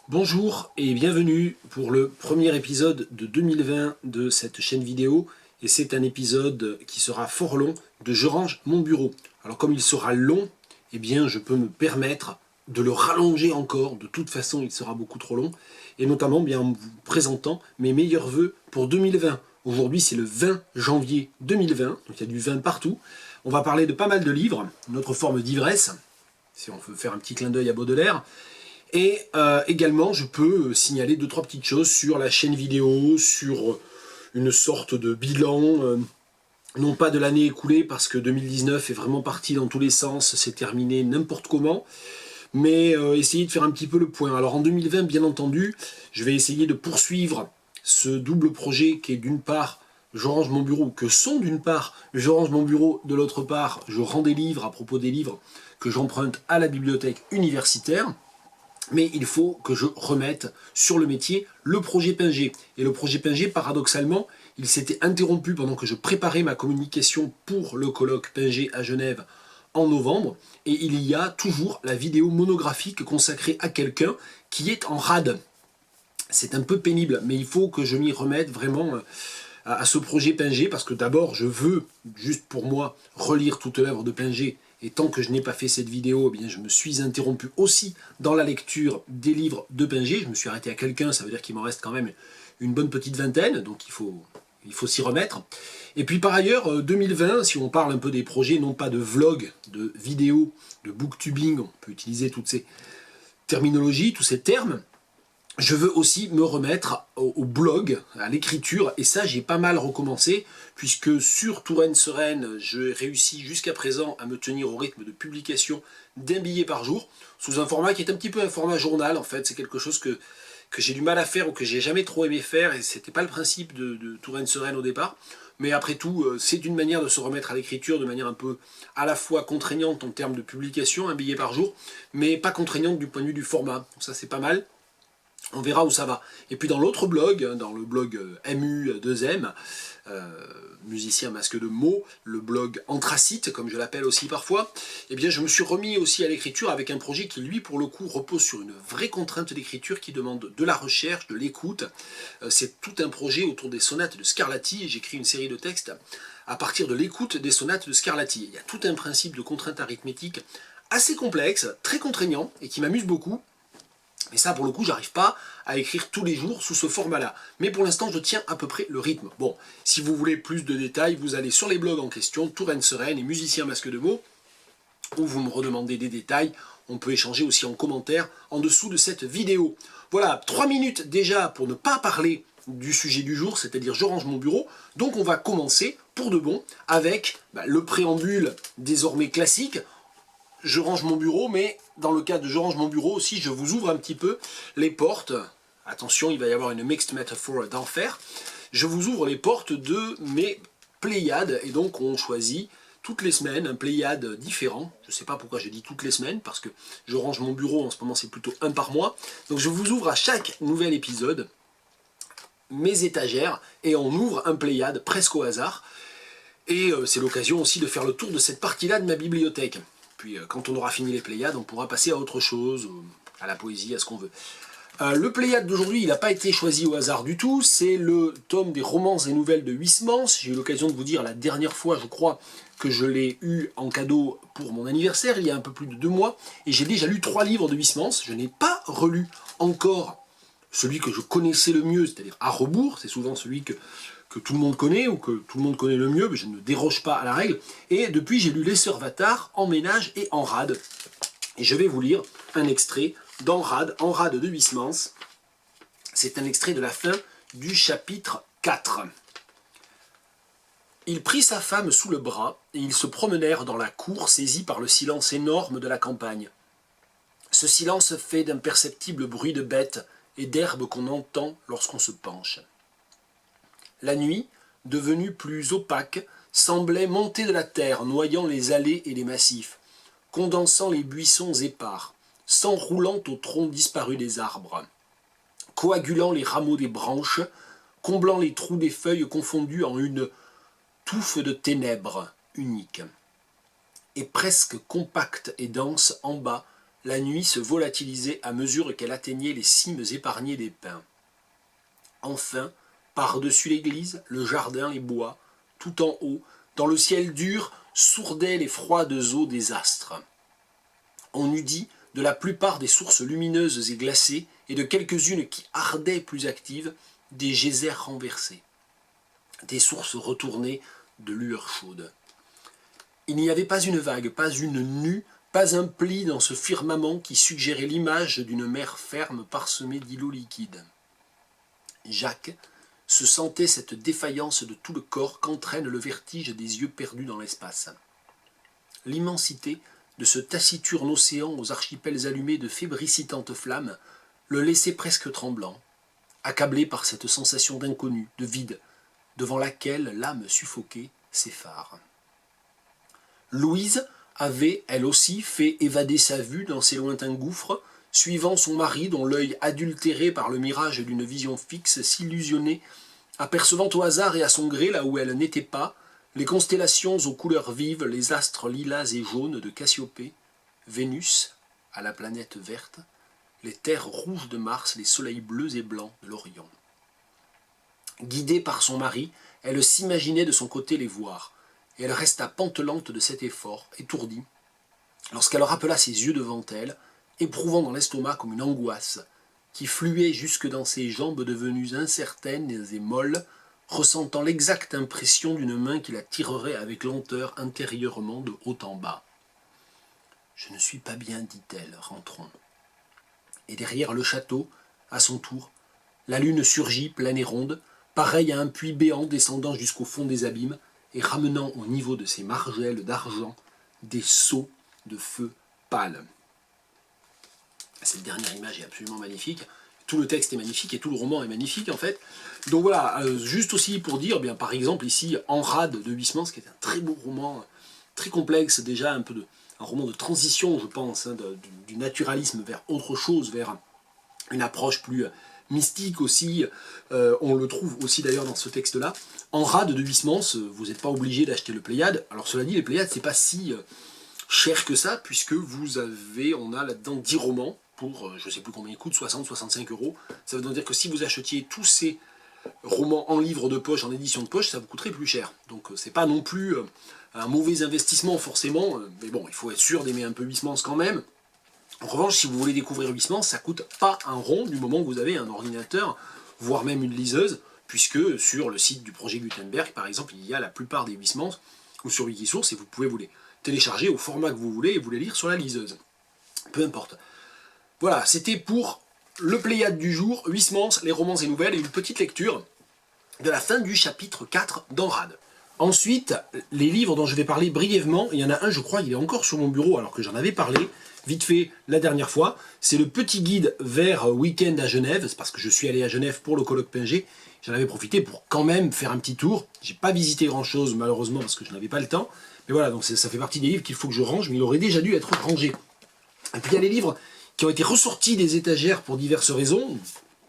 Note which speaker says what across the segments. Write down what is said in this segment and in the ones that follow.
Speaker 1: Bonjour et bienvenue pour le premier épisode de 2020 de cette chaîne vidéo. Et c'est un épisode qui sera fort long de Je range mon bureau. Alors comme il sera long, eh bien je peux me permettre de le rallonger encore. De toute façon, il sera beaucoup trop long. Et notamment bien en vous présentant mes meilleurs vœux pour 2020. Aujourd'hui, c'est le 20 janvier 2020, donc il y a du vin partout. On va parler de pas mal de livres, notre forme d'ivresse, si on veut faire un petit clin d'œil à Baudelaire. Et également, je peux signaler 2-3 petites choses sur la chaîne vidéo, sur une sorte de bilan, non pas de l'année écoulée, parce que 2019 est vraiment parti dans tous les sens, c'est terminé n'importe comment, mais essayer de faire un petit peu le point. Alors en 2020, bien entendu, je vais essayer de poursuivre ce double projet qui est d'une part, je range mon bureau, que sont d'une part, je range mon bureau, de l'autre part, je rends des livres à propos des livres que j'emprunte à la bibliothèque universitaire. Mais il faut que je remette sur le métier le projet Pinger. Et le projet Pinger, paradoxalement, il s'était interrompu pendant que je préparais ma communication pour le colloque Pinger à Genève en novembre. Et il y a toujours la vidéo monographique consacrée à quelqu'un qui est en rade. C'est un peu pénible, mais il faut que je m'y remette vraiment à ce projet Pinger, parce que d'abord, je veux, juste pour moi, relire toute l'œuvre de Pinger. Et tant que je n'ai pas fait cette vidéo, eh bien, je me suis interrompu aussi dans la lecture des livres de Pinger. Je me suis arrêté à quelqu'un, ça veut dire qu'il m'en reste quand même une bonne petite vingtaine, donc il faut s'y remettre. Et puis par ailleurs, 2020, si on parle un peu des projets, non pas de vlog, de vidéo, de booktubing, on peut utiliser toutes ces terminologies, tous ces termes, je veux aussi me remettre au blog, à l'écriture, et ça j'ai pas mal recommencé, puisque sur Touraine Sereine, j'ai réussi jusqu'à présent à me tenir au rythme de publication d'un billet par jour, sous un format qui est un petit peu un format journal en fait. C'est quelque chose que j'ai du mal à faire ou que j'ai jamais trop aimé faire, et c'était pas le principe de Touraine Sereine au départ. Mais après tout, c'est une manière de se remettre à l'écriture de manière un peu à la fois contraignante en termes de publication, un billet par jour, mais pas contraignante du point de vue du format. Donc ça c'est pas mal. On verra où ça va. Et puis dans l'autre blog, dans le blog MU2M, musicien masque de mots, le blog Anthracite, comme je l'appelle aussi parfois, eh bien je me suis remis aussi à l'écriture avec un projet qui, lui, pour le coup, repose sur une vraie contrainte d'écriture qui demande de la recherche, de l'écoute. C'est tout un projet autour des sonates de Scarlatti, et j'écris une série de textes à partir de l'écoute des sonates de Scarlatti. Il y a tout un principe de contrainte arithmétique assez complexe, très contraignant, et qui m'amuse beaucoup. Et ça, pour le coup, j'arrive pas à écrire tous les jours sous ce format-là. Mais pour l'instant, je tiens à peu près le rythme. Bon, si vous voulez plus de détails, vous allez sur les blogs en question, Touraine Sereine et Musicien Masque de Mots, où vous me redemandez des détails. On peut échanger aussi en commentaire en dessous de cette vidéo. Voilà, 3 minutes déjà pour ne pas parler du sujet du jour, c'est-à-dire je range mon bureau. Donc on va commencer pour de bon avec le préambule désormais classique. Je range mon bureau, mais dans le cas de je range mon bureau aussi, je vous ouvre un petit peu les portes. Attention, il va y avoir une mixed metaphor d'enfer. Je vous ouvre les portes de mes Pléiades, et donc on choisit toutes les semaines un Pléiade différent. Je ne sais pas pourquoi je dis toutes les semaines, parce que je range mon bureau, en ce moment c'est plutôt un par mois. Donc je vous ouvre à chaque nouvel épisode mes étagères, et on ouvre un Pléiade presque au hasard. Et c'est l'occasion aussi de faire le tour de cette partie-là de ma bibliothèque. Puis quand on aura fini les Pléiades, on pourra passer à autre chose, à la poésie, à ce qu'on veut. Le Pléiade d'aujourd'hui, il n'a pas été choisi au hasard du tout, c'est le tome des romans et nouvelles de Huysmans. J'ai eu l'occasion de vous dire la dernière fois, je crois, que je l'ai eu en cadeau pour mon anniversaire, il y a un peu plus de 2 mois, et j'ai déjà lu 3 livres de Huysmans. Je n'ai pas relu encore celui que je connaissais le mieux, c'est-à-dire À rebours, c'est souvent celui que tout le monde connaît, ou que tout le monde connaît le mieux, mais je ne déroge pas à la règle. Et depuis, j'ai lu Les Sœurs Vattars, En ménage et En rade. Et je vais vous lire un extrait d'En rade, En rade de Huysmans. C'est un extrait de la fin du chapitre 4. Il prit sa femme sous le bras, et ils se promenèrent dans la cour, saisis par le silence énorme de la campagne. Ce silence fait d'imperceptibles bruits de bêtes et d'herbes qu'on entend lorsqu'on se penche. La nuit, devenue plus opaque, semblait monter de la terre, noyant les allées et les massifs, condensant les buissons épars, s'enroulant au tronc disparu des arbres, coagulant les rameaux des branches, comblant les trous des feuilles confondues en une touffe de ténèbres unique. Et presque compacte et dense en bas, la nuit se volatilisait à mesure qu'elle atteignait les cimes épargnées des pins. Enfin, par-dessus l'église, le jardin, les bois, tout en haut, dans le ciel dur, sourdaient les froides eaux des astres. On eût dit de la plupart des sources lumineuses et glacées, et de quelques-unes qui ardaient plus actives, des geysers renversés, des sources retournées de lueurs chaudes. Il n'y avait pas une vague, pas une nue, pas un pli dans ce firmament qui suggérait l'image d'une mer ferme parsemée d'îlots liquides. Jacques se sentait cette défaillance de tout le corps qu'entraîne le vertige des yeux perdus dans l'espace. L'immensité de ce taciturne océan aux archipels allumés de fébricitantes flammes le laissait presque tremblant, accablé par cette sensation d'inconnu, de vide, devant laquelle l'âme suffoquée s'effare. Louise avait, elle aussi, fait évader sa vue dans ces lointains gouffres, suivant son mari dont l'œil adultéré par le mirage d'une vision fixe s'illusionnait, apercevant au hasard et à son gré, là où elle n'était pas, les constellations aux couleurs vives, les astres lilas et jaunes de Cassiopée, Vénus, à la planète verte, les terres rouges de Mars, les soleils bleus et blancs de l'Orient. Guidée par son mari, elle s'imaginait de son côté les voir, et elle resta pantelante de cet effort, étourdie, lorsqu'elle rappela ses yeux devant elle, éprouvant dans l'estomac comme une angoisse, qui fluait jusque dans ses jambes devenues incertaines et molles, ressentant l'exacte impression d'une main qui la tirerait avec lenteur intérieurement de haut en bas. « Je ne suis pas bien, dit-elle, rentrons. » Et derrière le château, à son tour, la lune surgit, pleine et ronde, pareille à un puits béant descendant jusqu'au fond des abîmes et ramenant au niveau de ses margelles d'argent des seaux de feu pâle. Cette dernière image est absolument magnifique. Tout le texte est magnifique et tout le roman est magnifique en fait. Donc voilà, juste aussi pour dire, bien, par exemple ici, En rade de Huysmans, qui est un très beau roman, très complexe déjà, un roman de transition, je pense, hein, du naturalisme vers autre chose, vers une approche plus mystique aussi. On le trouve aussi d'ailleurs dans ce texte-là. En rade de Huysmans, vous n'êtes pas obligé d'acheter le Pléiade. Alors cela dit, les Pléiades, c'est pas si cher que ça, puisque on a là-dedans 10 romans, pour, je ne sais plus combien ils coûtent, 60-65 euros. Ça veut donc dire que si vous achetiez tous ces romans en livre de poche, en édition de poche, ça vous coûterait plus cher. Donc c'est pas non plus un mauvais investissement forcément, mais bon, il faut être sûr d'aimer un peu Huysmans quand même. En revanche, si vous voulez découvrir Huysmans, ça coûte pas un rond du moment que vous avez un ordinateur, voire même une liseuse, puisque sur le site du projet Gutenberg, par exemple, il y a la plupart des Huysmans, ou sur Wikisource, et vous pouvez vous les télécharger au format que vous voulez et vous les lire sur la liseuse. Peu importe. Voilà, c'était pour le Pléiade du jour, Huysmans, les romans et nouvelles, et une petite lecture de la fin du chapitre 4 d'En rade. Ensuite, les livres dont je vais parler brièvement, il y en a un, je crois, il est encore sur mon bureau alors que j'en avais parlé, vite fait la dernière fois, c'est le petit guide vers week-end à Genève, c'est parce que je suis allé à Genève pour le colloque Pinger, j'en avais profité pour quand même faire un petit tour, j'ai pas visité grand chose malheureusement parce que je n'avais pas le temps, mais voilà, donc ça fait partie des livres qu'il faut que je range, mais il aurait déjà dû être rangé. Et puis il y a les livres qui ont été ressortis des étagères pour diverses raisons,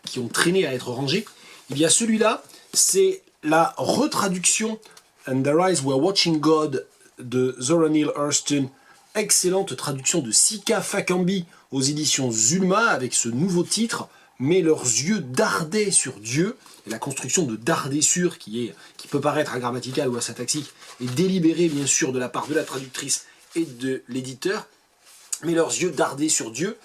Speaker 1: qui ont traîné à être rangés. Il y a celui-là, c'est la retraduction And Their Eyes Were Watching God de Zora Neale Hurston, excellente traduction de Sika Fakambi aux éditions Zulma avec ce nouveau titre, mais leurs yeux dardaient sur Dieu, et la construction de darder sur, qui peut paraître aggrammatical ou asyntaxique, est délibérée bien sûr de la part de la traductrice et de l'éditeur, mais leurs yeux dardaient sur Dieu,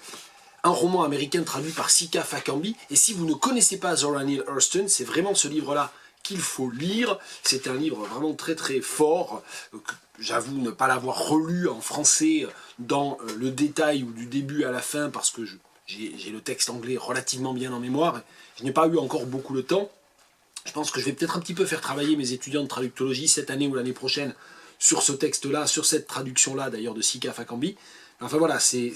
Speaker 1: un roman américain traduit par Sika Fakambi, et si vous ne connaissez pas Zora Neale Hurston, c'est vraiment ce livre-là qu'il faut lire, c'est un livre vraiment très très fort, j'avoue ne pas l'avoir relu en français dans le détail ou du début à la fin, parce que j'ai le texte anglais relativement bien en mémoire, je n'ai pas eu encore beaucoup de temps, je pense que je vais peut-être un petit peu faire travailler mes étudiants de traductologie cette année ou l'année prochaine sur ce texte-là, sur cette traduction-là d'ailleurs de Sika Fakambi. Enfin voilà, c'est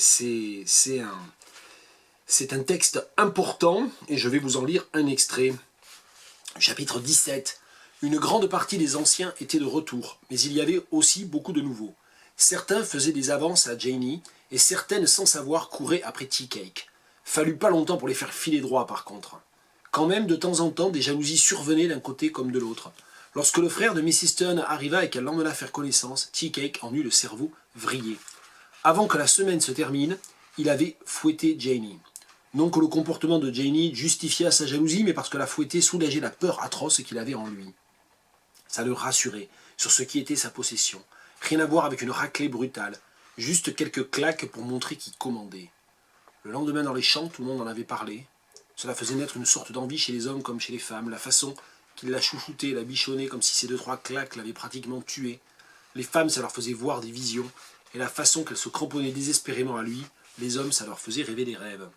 Speaker 1: un texte important, et je vais vous en lire un extrait. Chapitre 17. Une grande partie des anciens étaient de retour, mais il y avait aussi beaucoup de nouveaux. Certains faisaient des avances à Janey, et certaines sans savoir couraient après Tea Cake. Fallut pas longtemps pour les faire filer droit par contre. Quand même, de temps en temps, des jalousies survenaient d'un côté comme de l'autre. Lorsque le frère de Mrs. Stone arriva et qu'elle l'emmena faire connaissance, Tea Cake en eut le cerveau vrillé. Avant que la semaine se termine, il avait fouetté Janie. Non que le comportement de Janie justifiât sa jalousie, mais parce que la fouetter soulageait la peur atroce qu'il avait en lui. Ça le rassurait sur ce qui était sa possession. Rien à voir avec une raclée brutale, juste quelques claques pour montrer qui commandait. Le lendemain dans les champs, tout le monde en avait parlé. Cela faisait naître une sorte d'envie chez les hommes comme chez les femmes, la façon qu'il la chouchoutait, la bichonnait comme si ces 2-3 claques l'avaient pratiquement tué. Les femmes, ça leur faisait voir des visions, et la façon qu'elles se cramponnaient désespérément à lui, les hommes, ça leur faisait rêver des rêves.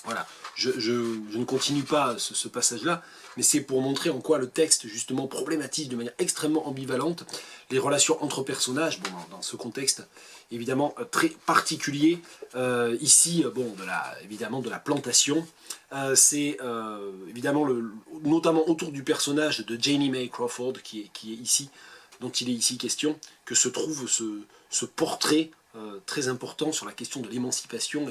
Speaker 1: Voilà, je ne continue pas ce passage-là, mais c'est pour montrer en quoi le texte, justement, problématise de manière extrêmement ambivalente les relations entre personnages, bon, dans ce contexte, évidemment, très particulier, ici, bon, évidemment, de la plantation, c'est évidemment, notamment autour du personnage de Janie May Crawford, qui est ici, dont il est ici question, que se trouve ce portrait très important sur la question de l'émancipation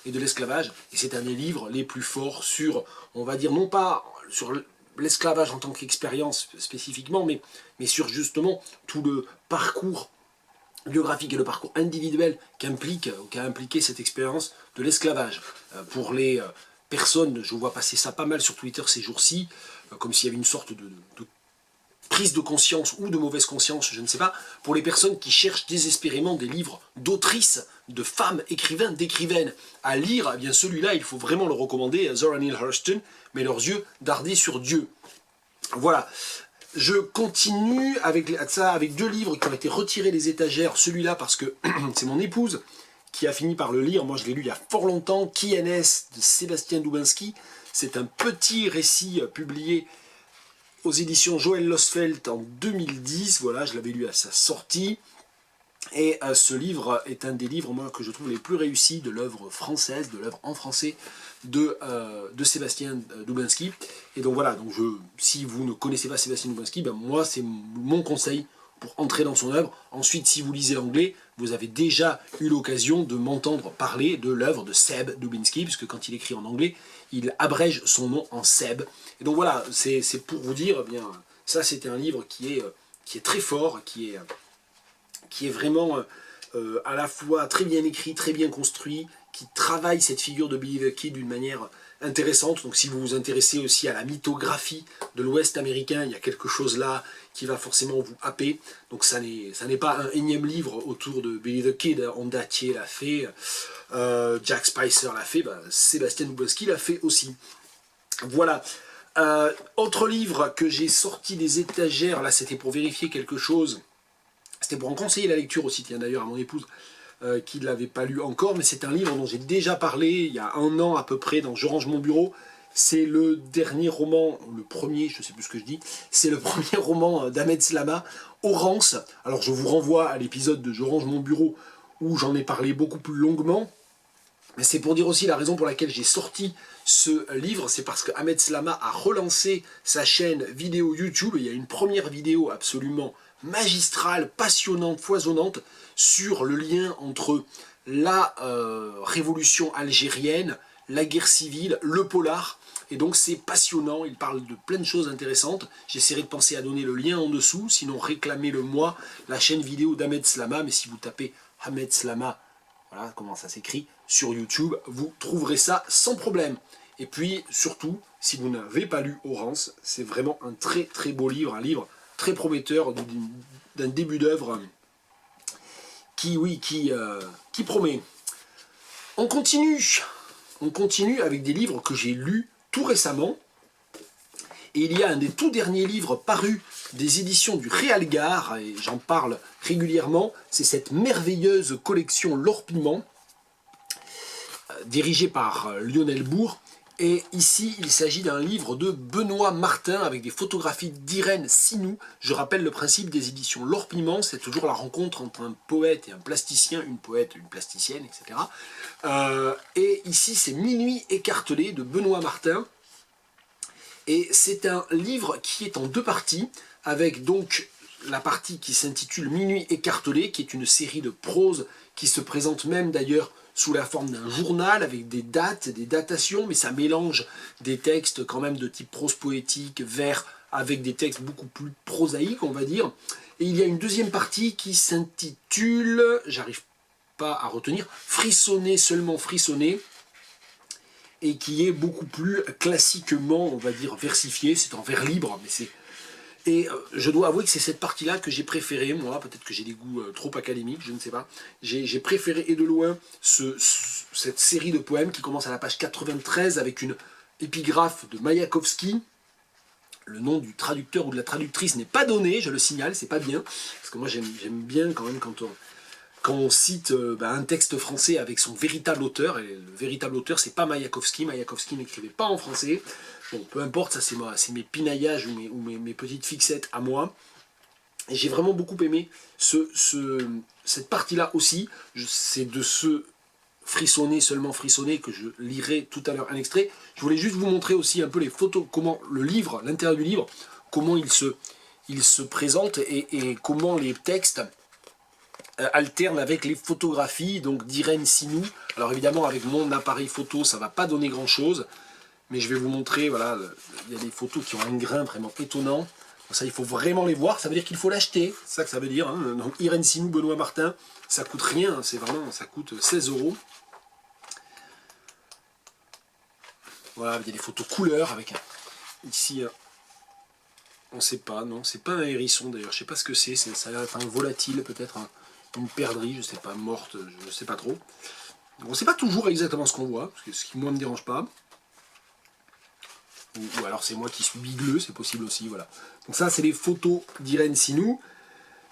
Speaker 1: et de l'esclavage. Et c'est un des livres les plus forts sur, on va dire, non pas sur l'esclavage en tant qu'expérience spécifiquement, mais sur justement tout le parcours biographique et le parcours individuel qu'a impliqué cette expérience de l'esclavage. Pour les personnes, je vois passer ça pas mal sur Twitter ces jours-ci, comme s'il y avait une sorte de prise de conscience ou de mauvaise conscience, je ne sais pas, pour les personnes qui cherchent désespérément des livres d'autrices, de femmes écrivains, d'écrivaines à lire, eh bien celui-là, il faut vraiment le recommander, Zora Neale Hurston, mais leurs yeux dardés sur Dieu. Voilà. Je continue avec ça, avec 2 livres qui ont été retirés des étagères, celui-là parce que c'est mon épouse qui a fini par le lire, moi je l'ai lu il y a fort longtemps, Qui N.S. de Sébastien Doubenski, c'est un petit récit publié aux éditions Joël Losfeld en 2010, voilà, je l'avais lu à sa sortie, et ce livre est un des livres, moi, que je trouve les plus réussis de l'œuvre française, de l'œuvre en français de Sébastien Doubenski. Et donc voilà, donc si vous ne connaissez pas Sébastien Doubenski, ben moi c'est mon conseil pour entrer dans son œuvre. Ensuite, si vous lisez l'anglais, vous avez déjà eu l'occasion de m'entendre parler de l'œuvre de Seb Doubenski, puisque quand il écrit en anglais, il abrège son nom en Seb. Et donc voilà, c'est pour vous dire, eh bien, ça c'était un livre qui est très fort, qui est vraiment à la fois très bien écrit, très bien construit, qui travaille cette figure de Billy the Kid d'une manière intéressante. Donc si vous vous intéressez aussi à la mythographie de l'Ouest américain, il y a quelque chose là qui va forcément vous happer. Donc ça n'est pas un énième livre autour de Billy the Kid. Ondatier l'a fait, Jack Spicer l'a fait, Sébastien Doubenski l'a fait aussi. Voilà. Autre livre que j'ai sorti des étagères, là c'était pour vérifier quelque chose. C'était pour en conseiller la lecture aussi, tiens d'ailleurs à mon épouse qui ne l'avait pas lu encore, mais c'est un livre dont j'ai déjà parlé il y a 1 an à peu près dans Je range mon bureau. C'est le dernier roman, le premier, je ne sais plus ce que je dis, c'est le premier roman d'Ahmed Slama, Orance. Alors je vous renvoie à l'épisode de Je range mon bureau où j'en ai parlé beaucoup plus longuement. Mais c'est pour dire aussi la raison pour laquelle j'ai sorti ce livre, c'est parce que Ahmed Slama a relancé sa chaîne vidéo YouTube. Il y a une première vidéo absolument magistrale, passionnante, foisonnante, sur le lien entre la révolution algérienne, la guerre civile, le polar. Et donc c'est passionnant, il parle de plein de choses intéressantes. J'essaierai de penser à donner le lien en dessous, sinon réclamez-le-moi, la chaîne vidéo d'Ahmed Slama. Mais si vous tapez Ahmed Slama, voilà comment ça s'écrit, sur YouTube, vous trouverez ça sans problème. Et puis, surtout, si vous n'avez pas lu Orance, c'est vraiment un très très beau livre, un livre très prometteur d'un début d'œuvre qui promet. On continue avec des livres que j'ai lus tout récemment. Et il y a un des tout derniers livres parus des éditions du Réalgard, et j'en parle régulièrement, c'est cette merveilleuse collection L'Or Piment, dirigée par Lionel Bourg. Et ici, il s'agit d'un livre de Benoît Martin avec des photographies d'Irène Sinou. Je rappelle le principe des éditions L'Or Piment, c'est toujours la rencontre entre un poète et un plasticien, une poète, une plasticienne, etc. Et ici, c'est Minuit écartelé de Benoît Martin. Et c'est un livre qui est en 2 parties, avec donc la partie qui s'intitule Minuit écartelé, qui est une série de prose qui se présente même d'ailleurs sous la forme d'un journal avec des dates, des datations, mais ça mélange des textes quand même de type prose poétique, vers, avec des textes beaucoup plus prosaïques, on va dire. Et il y a une deuxième partie qui s'intitule, j'arrive pas à retenir, frissonné, seulement frissonné, et qui est beaucoup plus classiquement, on va dire, versifié. C'est en vers libre, mais c'est... Et je dois avouer que c'est cette partie-là que j'ai préférée, moi, peut-être que j'ai des goûts trop académiques, je ne sais pas. J'ai préféré, et de loin, cette série de poèmes qui commence à la page 93 avec une épigraphe de Mayakovsky. Le nom du traducteur ou de la traductrice n'est pas donné, je le signale, c'est pas bien. Parce que moi, j'aime bien quand même quand on cite un texte français avec son véritable auteur, et le véritable auteur, c'est pas Mayakovsky. Mayakovsky n'écrivait pas en français. Bon, peu importe, ça c'est mes pinaillages ou mes petites fixettes à moi. Et j'ai vraiment beaucoup aimé cette partie-là aussi. C'est de ce frissonner, seulement frissonner, que je lirai tout à l'heure un extrait. Je voulais juste vous montrer aussi un peu les photos, comment le livre, l'intérieur du livre, comment il se présente et comment les textes alternent avec les photographies donc d'Irène Sinou. Alors évidemment, avec mon appareil photo, ça ne va pas donner grand-chose. Mais je vais vous montrer, voilà, il y a des photos qui ont un grain vraiment étonnant. Donc ça, il faut vraiment les voir. Ça veut dire qu'il faut l'acheter. C'est ça que ça veut dire. Hein. Donc Irène Sinou, Benoît Martin, ça coûte rien. C'est vraiment, ça coûte 16 €. Voilà, il y a des photos couleurs avec ici, on ne sait pas, non, c'est pas un hérisson d'ailleurs. Je ne sais pas ce que c'est. Ça a l'air d'être un volatile, peut-être une perdrix, je ne sais pas, morte, je ne sais pas trop. Donc, on ne sait pas toujours exactement ce qu'on voit, ce qui moi me dérange pas. Ou alors c'est moi qui suis bigleux, c'est possible aussi, voilà. Donc ça, c'est les photos d'Irène Sinou,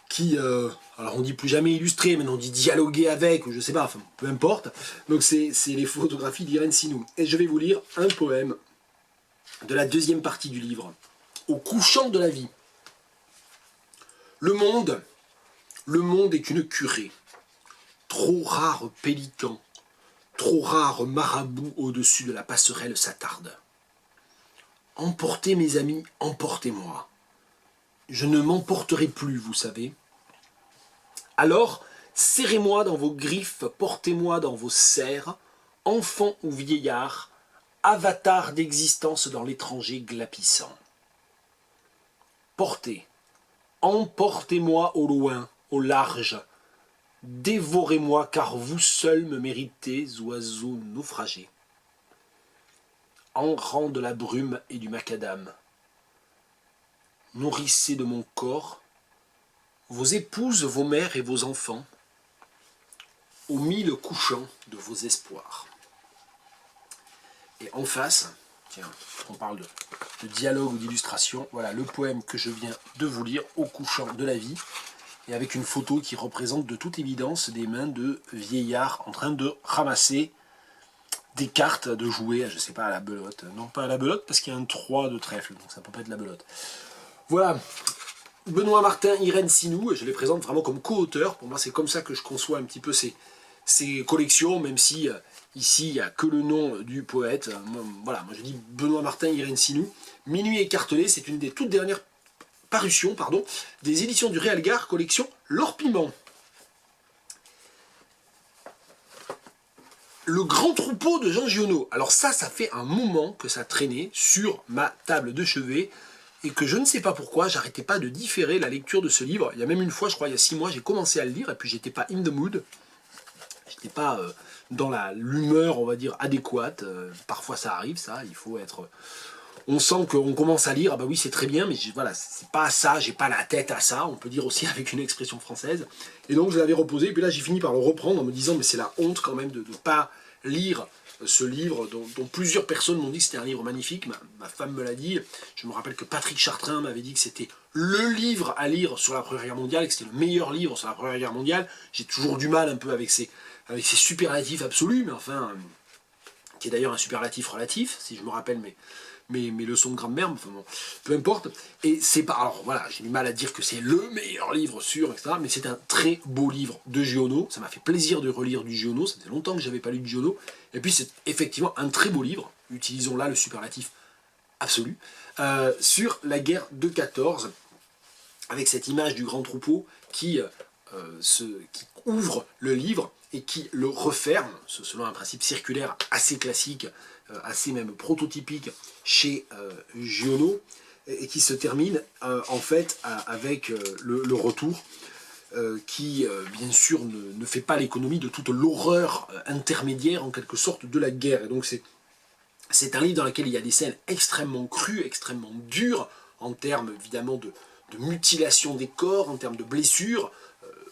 Speaker 1: qui, alors on dit plus jamais illustrées, mais on dit dialoguer avec, ou je sais pas, enfin, peu importe. Donc c'est les photographies d'Irène Sinou. Et je vais vous lire un poème de la deuxième partie du livre, Au couchant de la vie. Le monde est une curée, trop rare pélican, trop rare marabout au-dessus de la passerelle s'attarde. Emportez mes amis, emportez-moi. Je ne m'emporterai plus, vous savez. Alors, serrez-moi dans vos griffes, portez-moi dans vos serres, enfant ou vieillard, avatar d'existence dans l'étranger glapissant. Portez, emportez-moi au loin, au large, dévorez-moi car vous seuls me méritez, oiseaux naufragés. Enrant de la brume et du macadam, nourrissez de mon corps vos épouses, vos mères et vos enfants, aux mille couchants de vos espoirs. Et en face, tiens, on parle de dialogue ou d'illustration, voilà le poème que je viens de vous lire, Au couchant de la vie, et avec une photo qui représente de toute évidence des mains de vieillards en train de ramasser des cartes de jouer, je sais pas, à la belote. Non, pas à la belote, parce qu'il y a un 3 de trèfle, donc ça peut pas être la belote. Voilà, Benoît Martin, Irène Sinou, et je les présente vraiment comme co-auteurs. Pour moi, c'est comme ça que je conçois un petit peu ces collections, même si ici, il n'y a que le nom du poète. Voilà, moi je dis Benoît Martin, Irène Sinou. Minuit écartelé, c'est une des toutes dernières parutions, des éditions du Réal Gare, collection L'Or Piment. Le grand troupeau de Jean Giono. Alors ça fait un moment que ça traînait sur ma table de chevet et que je ne sais pas pourquoi, j'arrêtais pas de différer la lecture de ce livre. Il y a même une fois, je crois, il y a 6 mois, j'ai commencé à le lire et puis j'étais pas in the mood. J'étais pas dans l'humeur, on va dire, adéquate. Parfois ça arrive, ça, il faut être... On sent qu'on commence à lire, ah bah oui c'est très bien, mais voilà, c'est pas ça, j'ai pas la tête à ça, on peut dire aussi avec une expression française. Et donc je l'avais reposé, et puis là j'ai fini par le reprendre en me disant, mais c'est la honte quand même de ne pas lire ce livre dont plusieurs personnes m'ont dit que c'était un livre magnifique, ma femme me l'a dit, je me rappelle que Patrick Chartrain m'avait dit que c'était le livre à lire sur la Première Guerre mondiale, et que c'était le meilleur livre sur la Première Guerre mondiale. J'ai toujours du mal un peu avec ces superlatifs absolus, mais enfin, qui est d'ailleurs un superlatif relatif, si je me rappelle mes leçons de grammaire, enfin bon, peu importe. Et c'est pas, alors voilà, j'ai du mal à dire que c'est le meilleur livre sur, etc., mais c'est un très beau livre de Giono. Ça m'a fait plaisir de relire du Giono, ça faisait longtemps que j'avais pas lu du Giono. Et puis c'est effectivement un très beau livre, utilisons là le superlatif absolu, sur la guerre de 14, avec cette image du grand troupeau qui ouvre le livre et qui le referme, selon un principe circulaire assez classique, assez même prototypique chez Giono, et qui se termine en fait avec le retour. qui, bien sûr, ne fait pas l'économie de toute l'horreur intermédiaire, en quelque sorte, de la guerre. Et donc c'est un livre dans lequel il y a des scènes extrêmement crues, extrêmement dures, en termes, évidemment, de mutilation des corps, en termes de blessures,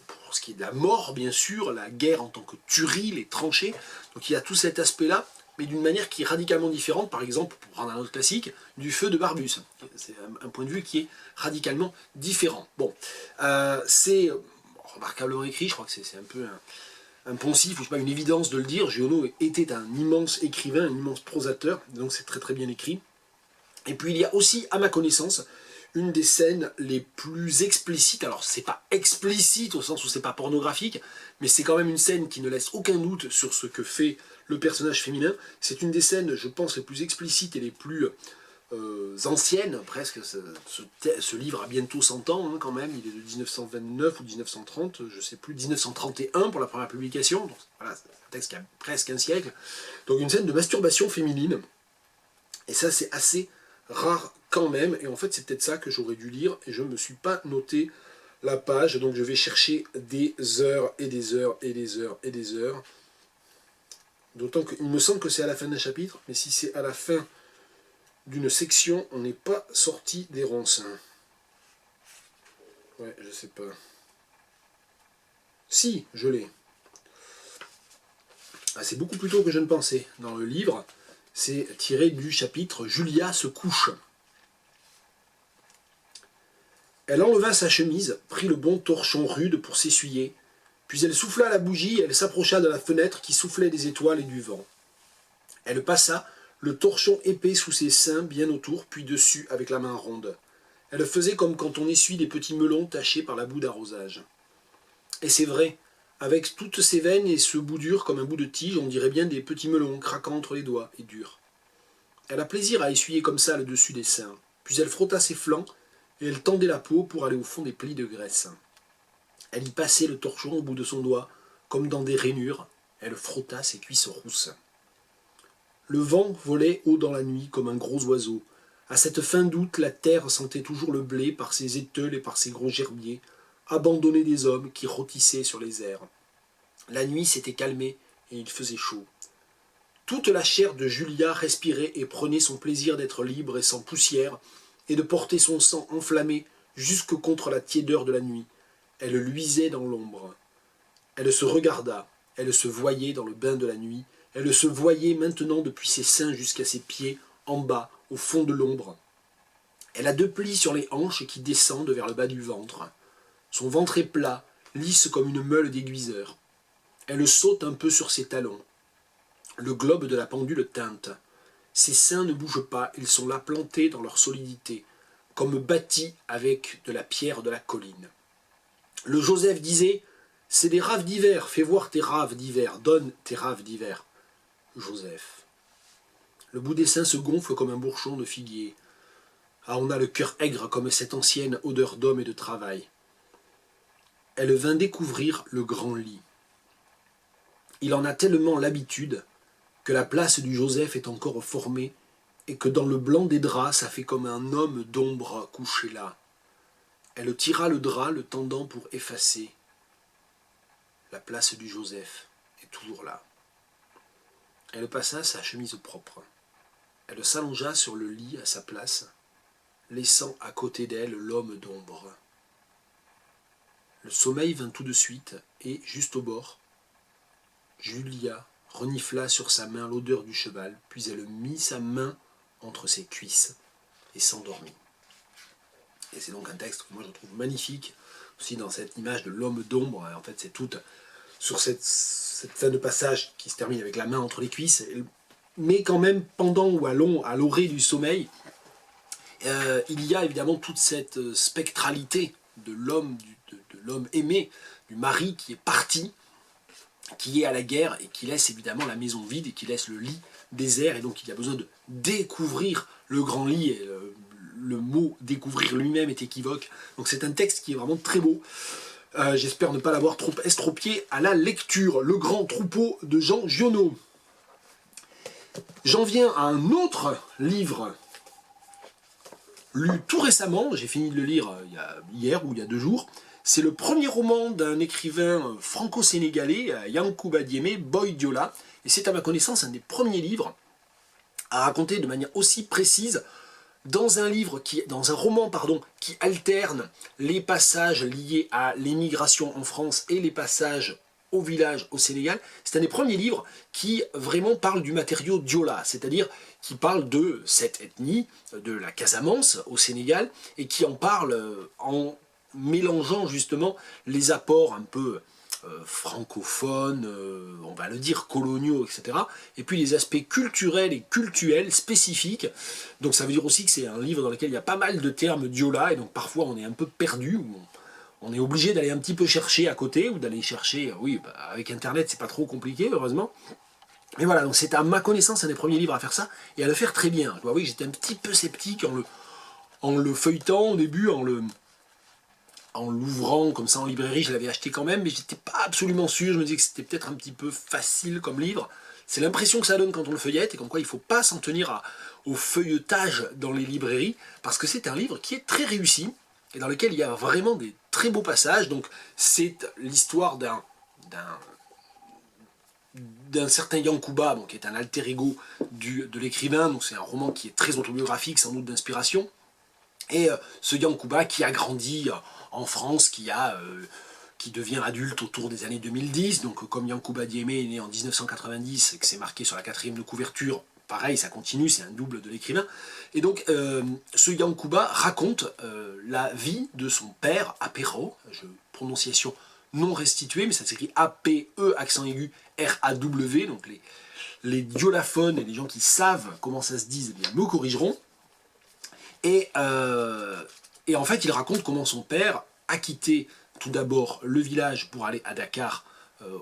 Speaker 1: pour ce qui est de la mort, bien sûr, la guerre en tant que tuerie, les tranchées. Donc il y a tout cet aspect-là, mais d'une manière qui est radicalement différente, par exemple, pour prendre un autre classique, du feu de Barbus. C'est un point de vue qui est radicalement différent. Bon, c'est remarquablement écrit, je crois que c'est un peu un poncif, ou je sais pas, une évidence de le dire. Giono était un immense écrivain, un immense prosateur, donc c'est très très bien écrit. Et puis il y a aussi, à ma connaissance, une des scènes les plus explicites. Alors c'est pas explicite au sens où c'est pas pornographique, mais c'est quand même une scène qui ne laisse aucun doute sur ce que fait le personnage féminin. C'est une des scènes, je pense, les plus explicites et les plus anciennes, presque. Ce livre a bientôt 100 ans, hein, quand même. Il est de 1929 ou 1930, je sais plus, 1931 pour la première publication. Donc, voilà, c'est un texte qui a presque un siècle. Donc une scène de masturbation féminine. Et ça, c'est assez rare quand même, et en fait c'est peut-être ça que j'aurais dû lire, et je ne me suis pas noté la page, donc je vais chercher des heures et des heures et des heures et des heures. D'autant qu'il me semble que c'est à la fin d'un chapitre, mais si c'est à la fin d'une section, on n'est pas sorti des ronces. Ouais, je sais pas. Si, je l'ai. Ah, c'est beaucoup plus tôt que je ne pensais. Dans le livre, c'est tiré du chapitre « Julia se couche ». Elle enleva sa chemise, prit le bon torchon rude pour s'essuyer, puis elle souffla la bougie et elle s'approcha de la fenêtre qui soufflait des étoiles et du vent. Elle passa le torchon épais sous ses seins bien autour, puis dessus avec la main ronde. Elle faisait comme quand on essuie des petits melons tachés par la boue d'arrosage. Et c'est vrai, avec toutes ses veines et ce bout dur comme un bout de tige, on dirait bien des petits melons craquant entre les doigts et durs. Elle a plaisir à essuyer comme ça le dessus des seins, puis elle frotta ses flancs, et elle tendait la peau pour aller au fond des plis de graisse. Elle y passait le torchon au bout de son doigt, comme dans des rainures, elle frotta ses cuisses rousses. Le vent volait haut dans la nuit comme un gros oiseau. À cette fin d'août, la terre sentait toujours le blé par ses éteules et par ses gros gerbiers, abandonnés des hommes qui rôtissaient sur les airs. La nuit s'était calmée et il faisait chaud. Toute la chair de Julia respirait et prenait son plaisir d'être libre et sans poussière, et de porter son sang enflammé jusque contre la tiédeur de la nuit. Elle luisait dans l'ombre. Elle se regarda, elle se voyait dans le bain de la nuit, elle se voyait maintenant depuis ses seins jusqu'à ses pieds, en bas, au fond de l'ombre. Elle a 2 plis sur les hanches qui descendent vers le bas du ventre. Son ventre est plat, lisse comme une meule d'aiguiseur. Elle saute un peu sur ses talons. Le globe de la pendule teinte. Ses seins ne bougent pas, ils sont là plantés dans leur solidité, comme bâtis avec de la pierre de la colline. Le Joseph disait « C'est des raves d'hiver, fais voir tes raves d'hiver, donne tes raves d'hiver. » Joseph. Le bout des seins se gonfle comme un bourgeon de figuier. Ah, on a le cœur aigre comme cette ancienne odeur d'homme et de travail. Elle vint découvrir le grand lit. Il en a tellement l'habitude que la place du Joseph est encore formée, et que dans le blanc des draps, ça fait comme un homme d'ombre couché là. Elle tira le drap, le tendant pour effacer. La place du Joseph est toujours là. Elle passa sa chemise propre. Elle s'allongea sur le lit à sa place, laissant à côté d'elle l'homme d'ombre. Le sommeil vint tout de suite, et, juste au bord, Julia renifla sur sa main l'odeur du cheval, puis elle mit sa main entre ses cuisses et s'endormit. Et c'est donc un texte que moi je trouve magnifique, aussi dans cette image de l'homme d'ombre. En fait, c'est tout sur cette fin de passage qui se termine avec la main entre les cuisses, mais quand même pendant ou à l'orée du sommeil, il y a évidemment toute cette spectralité de l'homme, de l'homme aimé, du mari qui est parti, qui est à la guerre et qui laisse évidemment la maison vide et qui laisse le lit désert, et donc il y a besoin de découvrir le grand lit, et le mot découvrir lui-même est équivoque. Donc c'est un texte qui est vraiment très beau. J'espère ne pas l'avoir trop estropié à la lecture. Le grand troupeau de Jean Giono. J'en viens à un autre livre lu tout récemment, j'ai fini de le lire hier ou il y a 2 jours. C'est le premier roman d'un écrivain franco-sénégalais, Yankuba Diémé, Boy Diola, et c'est à ma connaissance un des premiers livres à raconter de manière aussi précise dans un roman qui alterne les passages liés à l'émigration en France et les passages au village au Sénégal. C'est un des premiers livres qui vraiment parle du matériau Diola, c'est-à-dire qui parle de cette ethnie, de la Casamance au Sénégal, et qui en parle en mélangeant justement les apports un peu francophones, on va le dire, coloniaux, etc. Et puis les aspects culturels et cultuels spécifiques. Donc ça veut dire aussi que c'est un livre dans lequel il y a pas mal de termes diola, et donc parfois on est un peu perdu, ou on est obligé d'aller un petit peu chercher à côté, ou d'aller chercher, oui, bah, avec Internet c'est pas trop compliqué, heureusement. Mais voilà, donc c'est à ma connaissance un des premiers livres à faire ça, et à le faire très bien. Je dois avouer que j'étais un petit peu sceptique en le feuilletant au début, en l'ouvrant comme ça en librairie, je l'avais acheté quand même, mais j'étais pas absolument sûr, je me disais que c'était peut-être un petit peu facile comme livre. C'est l'impression que ça donne quand on le feuillette, et comme quoi il ne faut pas s'en tenir au feuilletage dans les librairies, parce que c'est un livre qui est très réussi, et dans lequel il y a vraiment des très beaux passages. Donc c'est l'histoire d'un certain Yankuba, donc, qui est un alter ego de l'écrivain, donc c'est un roman qui est très autobiographique, sans doute d'inspiration, et ce Yankuba qui a grandi en France, qui devient adulte autour des années 2010, donc comme Yankuba Diémé est né en 1990 et que c'est marqué sur la 4e de couverture, pareil, ça continue, c'est un double de l'écrivain. Et donc ce Yankuba raconte la vie de son père, Apéro, prononciation non restituée, mais ça s'écrit A-P-E, accent aigu, R-A-W, donc les diolaphones et les gens qui savent comment ça se dit, eh bien, me corrigeront. Et en fait, il raconte comment son père a quitté tout d'abord le village pour aller à Dakar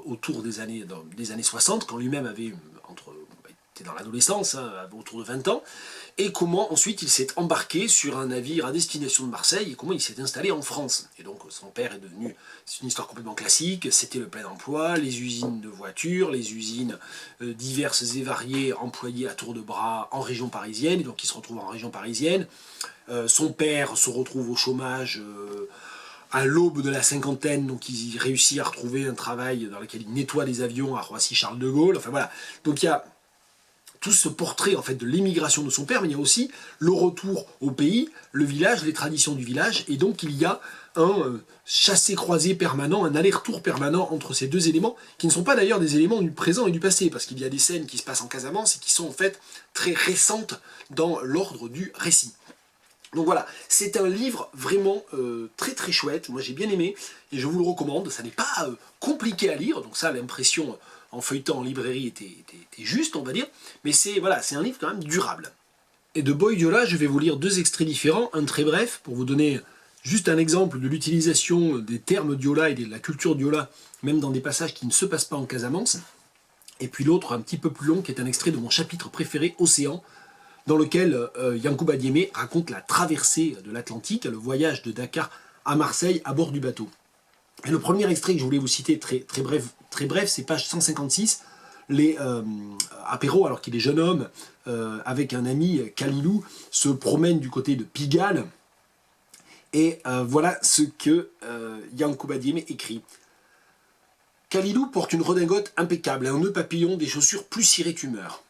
Speaker 1: autour des années 60, quand lui-même était dans l'adolescence, hein, autour de 20 ans, et comment ensuite il s'est embarqué sur un navire à destination de Marseille, et comment il s'est installé en France. Et donc son père est devenu, c'est une histoire complètement classique, c'était le plein emploi, les usines de voitures, les usines diverses et variées employées à tour de bras en région parisienne, et donc il se retrouve en région parisienne. Son père se retrouve au chômage à l'aube de la cinquantaine, donc il réussit à retrouver un travail dans lequel il nettoie des avions à Roissy-Charles de Gaulle, enfin voilà. Donc il y a tout ce portrait en fait de l'émigration de son père, mais il y a aussi le retour au pays, le village, les traditions du village, et donc il y a un chassé-croisé permanent, un aller-retour permanent entre ces deux éléments, qui ne sont pas d'ailleurs des éléments du présent et du passé, parce qu'il y a des scènes qui se passent en Casamance et qui sont en fait très récentes dans l'ordre du récit. Donc voilà, c'est un livre vraiment très très chouette, moi j'ai bien aimé, et je vous le recommande. Ça n'est pas compliqué à lire, donc ça l'impression en feuilletant en librairie était juste, on va dire, mais c'est un livre quand même durable. Et de Boy Diola, je vais vous lire deux extraits différents, un très bref, pour vous donner juste un exemple de l'utilisation des termes Diola et de la culture Diola, même dans des passages qui ne se passent pas en Casamance, et puis l'autre un petit peu plus long, qui est un extrait de mon chapitre préféré, Océan, dans lequel Yankuba Diémé raconte la traversée de l'Atlantique, le voyage de Dakar à Marseille à bord du bateau. Et le premier extrait que je voulais vous citer, très bref, c'est page 156. Apéro, alors qu'il est jeune homme, avec un ami, Kalilou, se promène du côté de Pigalle. Et voilà ce que Yankuba Diémé écrit. Kalilou porte une redingote impeccable, un nœud papillon, des chaussures plus cirées qu'humeur.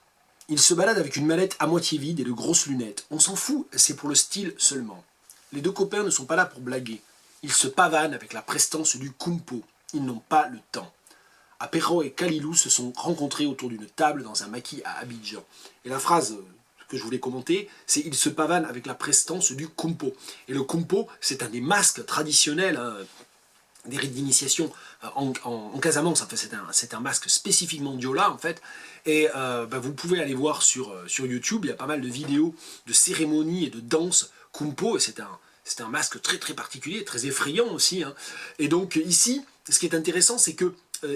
Speaker 1: Il se balade avec une mallette à moitié vide et de grosses lunettes. On s'en fout, c'est pour le style seulement. Les deux copains ne sont pas là pour blaguer. Ils se pavanent avec la prestance du kumpo. Ils n'ont pas le temps. Apéro et Kalilou se sont rencontrés autour d'une table dans un maquis à Abidjan. Et la phrase que je voulais commenter, c'est « ils se pavanent avec la prestance du kumpo ». Et le kumpo, c'est un des masques traditionnels, hein, des rites d'initiation en Casamance. En fait, c'est un masque spécifiquement diola, en fait. Et vous pouvez aller voir sur YouTube, il y a pas mal de vidéos de cérémonies et de danses kumpo, et c'est un masque très très particulier, très effrayant aussi, hein. Et donc ici, ce qui est intéressant, c'est que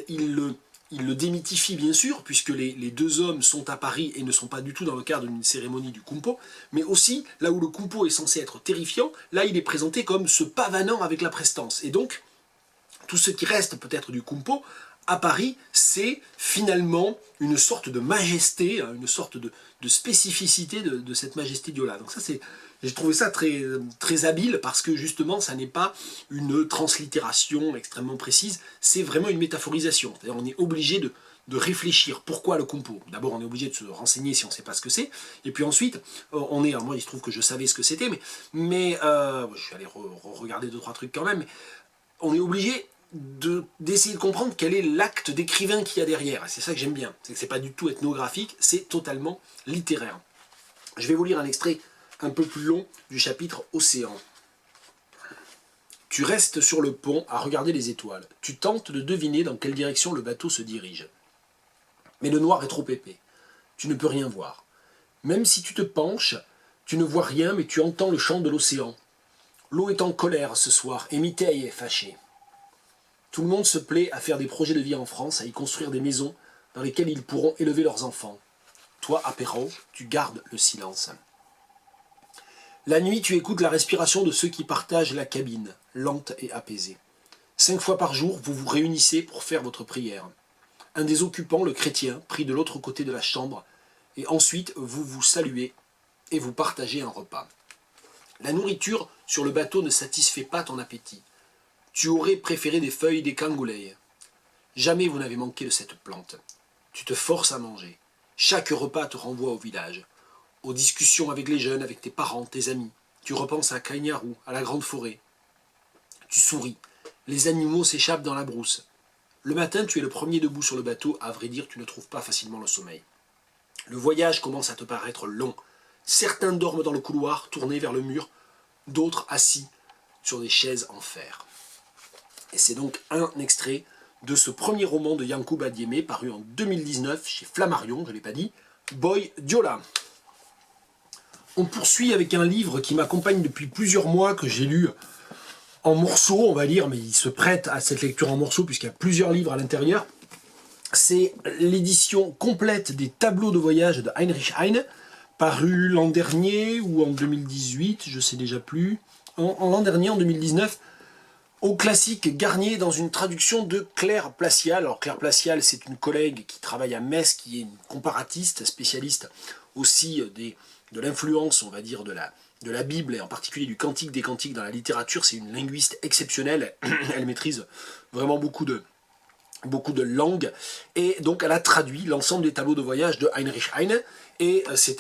Speaker 1: il le démythifie bien sûr, puisque les deux hommes sont à Paris et ne sont pas du tout dans le cadre d'une cérémonie du kumpo, mais aussi, là où le kumpo est censé être terrifiant, là il est présenté comme se pavanant avec la prestance. Et donc, tout ce qui reste peut-être du kumpo à Paris, c'est finalement une sorte de majesté, une sorte de spécificité de cette majesté d'Yola. Donc ça, j'ai trouvé ça très, très habile parce que justement, ça n'est pas une translittération extrêmement précise, c'est vraiment une métaphorisation. C'est-à-dire on est obligé de réfléchir. Pourquoi le compo? D'abord, on est obligé de se renseigner si on ne sait pas ce que c'est. Et puis ensuite, alors moi, il se trouve que je savais ce que c'était, mais je suis allé regarder 2-3 trucs quand même. Mais on est obligé d'essayer de comprendre quel est l'acte d'écrivain qu'il y a derrière. C'est ça que j'aime bien. C'est pas du tout ethnographique, c'est totalement littéraire. Je vais vous lire un extrait un peu plus long du chapitre Océan. Tu restes sur le pont à regarder les étoiles. Tu tentes de deviner dans quelle direction le bateau se dirige. Mais le noir est trop épais. Tu ne peux rien voir. Même si tu te penches, tu ne vois rien, mais tu entends le chant de l'océan. L'eau est en colère ce soir, et Miteille est fâchée. Tout le monde se plaît à faire des projets de vie en France, à y construire des maisons dans lesquelles ils pourront élever leurs enfants. Toi, apéro, tu gardes le silence. La nuit, tu écoutes la respiration de ceux qui partagent la cabine, lente et apaisée. 5 fois par jour, vous vous réunissez pour faire votre prière. Un des occupants, le chrétien, pris de l'autre côté de la chambre, et ensuite vous vous saluez et vous partagez un repas. La nourriture sur le bateau ne satisfait pas ton appétit. Tu aurais préféré des feuilles des cangoulèilles. Jamais vous n'avez manqué de cette plante. Tu te forces à manger. Chaque repas te renvoie au village, aux discussions avec les jeunes, avec tes parents, tes amis. Tu repenses à Cagnarou, à la grande forêt. Tu souris. Les animaux s'échappent dans la brousse. Le matin, tu es le premier debout sur le bateau. À vrai dire, tu ne trouves pas facilement le sommeil. Le voyage commence à te paraître long. Certains dorment dans le couloir, tournés vers le mur, d'autres assis sur des chaises en fer. Et c'est donc un extrait de ce premier roman de Yankuba Diémé, paru en 2019 chez Flammarion, je ne l'ai pas dit, Boy Diola. On poursuit avec un livre qui m'accompagne depuis plusieurs mois, que j'ai lu en morceaux, on va dire, mais il se prête à cette lecture en morceaux puisqu'il y a plusieurs livres à l'intérieur. C'est l'édition complète des tableaux de voyage de Heinrich Heine, paru l'an dernier ou en 2018, je ne sais déjà plus, en l'an dernier, en 2019, au classique Garnier, dans une traduction de Claire Placial. Alors Claire Placial, c'est une collègue qui travaille à Metz, qui est une comparatiste, spécialiste aussi de l'influence, on va dire, de la Bible, et en particulier du Cantique des Cantiques dans la littérature. C'est une linguiste exceptionnelle, elle maîtrise vraiment beaucoup de langues, et donc elle a traduit l'ensemble des tableaux de voyage de Heinrich Heine, et c'est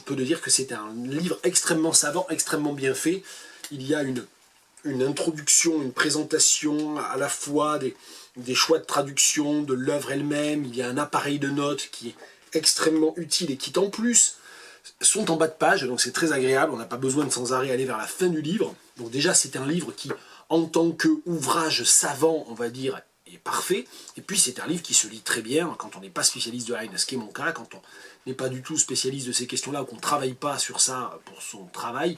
Speaker 1: peu de dire que c'est un livre extrêmement savant, extrêmement bien fait. Il y a une introduction, une présentation à la fois des choix de traduction, de l'œuvre elle-même. Il y a un appareil de notes qui est extrêmement utile et qui en plus sont en bas de page, donc c'est très agréable, on n'a pas besoin de sans arrêt aller vers la fin du livre. Donc déjà c'est un livre qui, en tant qu'ouvrage savant, on va dire, est parfait, et puis c'est un livre qui se lit très bien quand on n'est pas spécialiste de Heine, ce qui est mon cas, quand on n'est pas du tout spécialiste de ces questions-là, ou qu'on ne travaille pas sur ça pour son travail.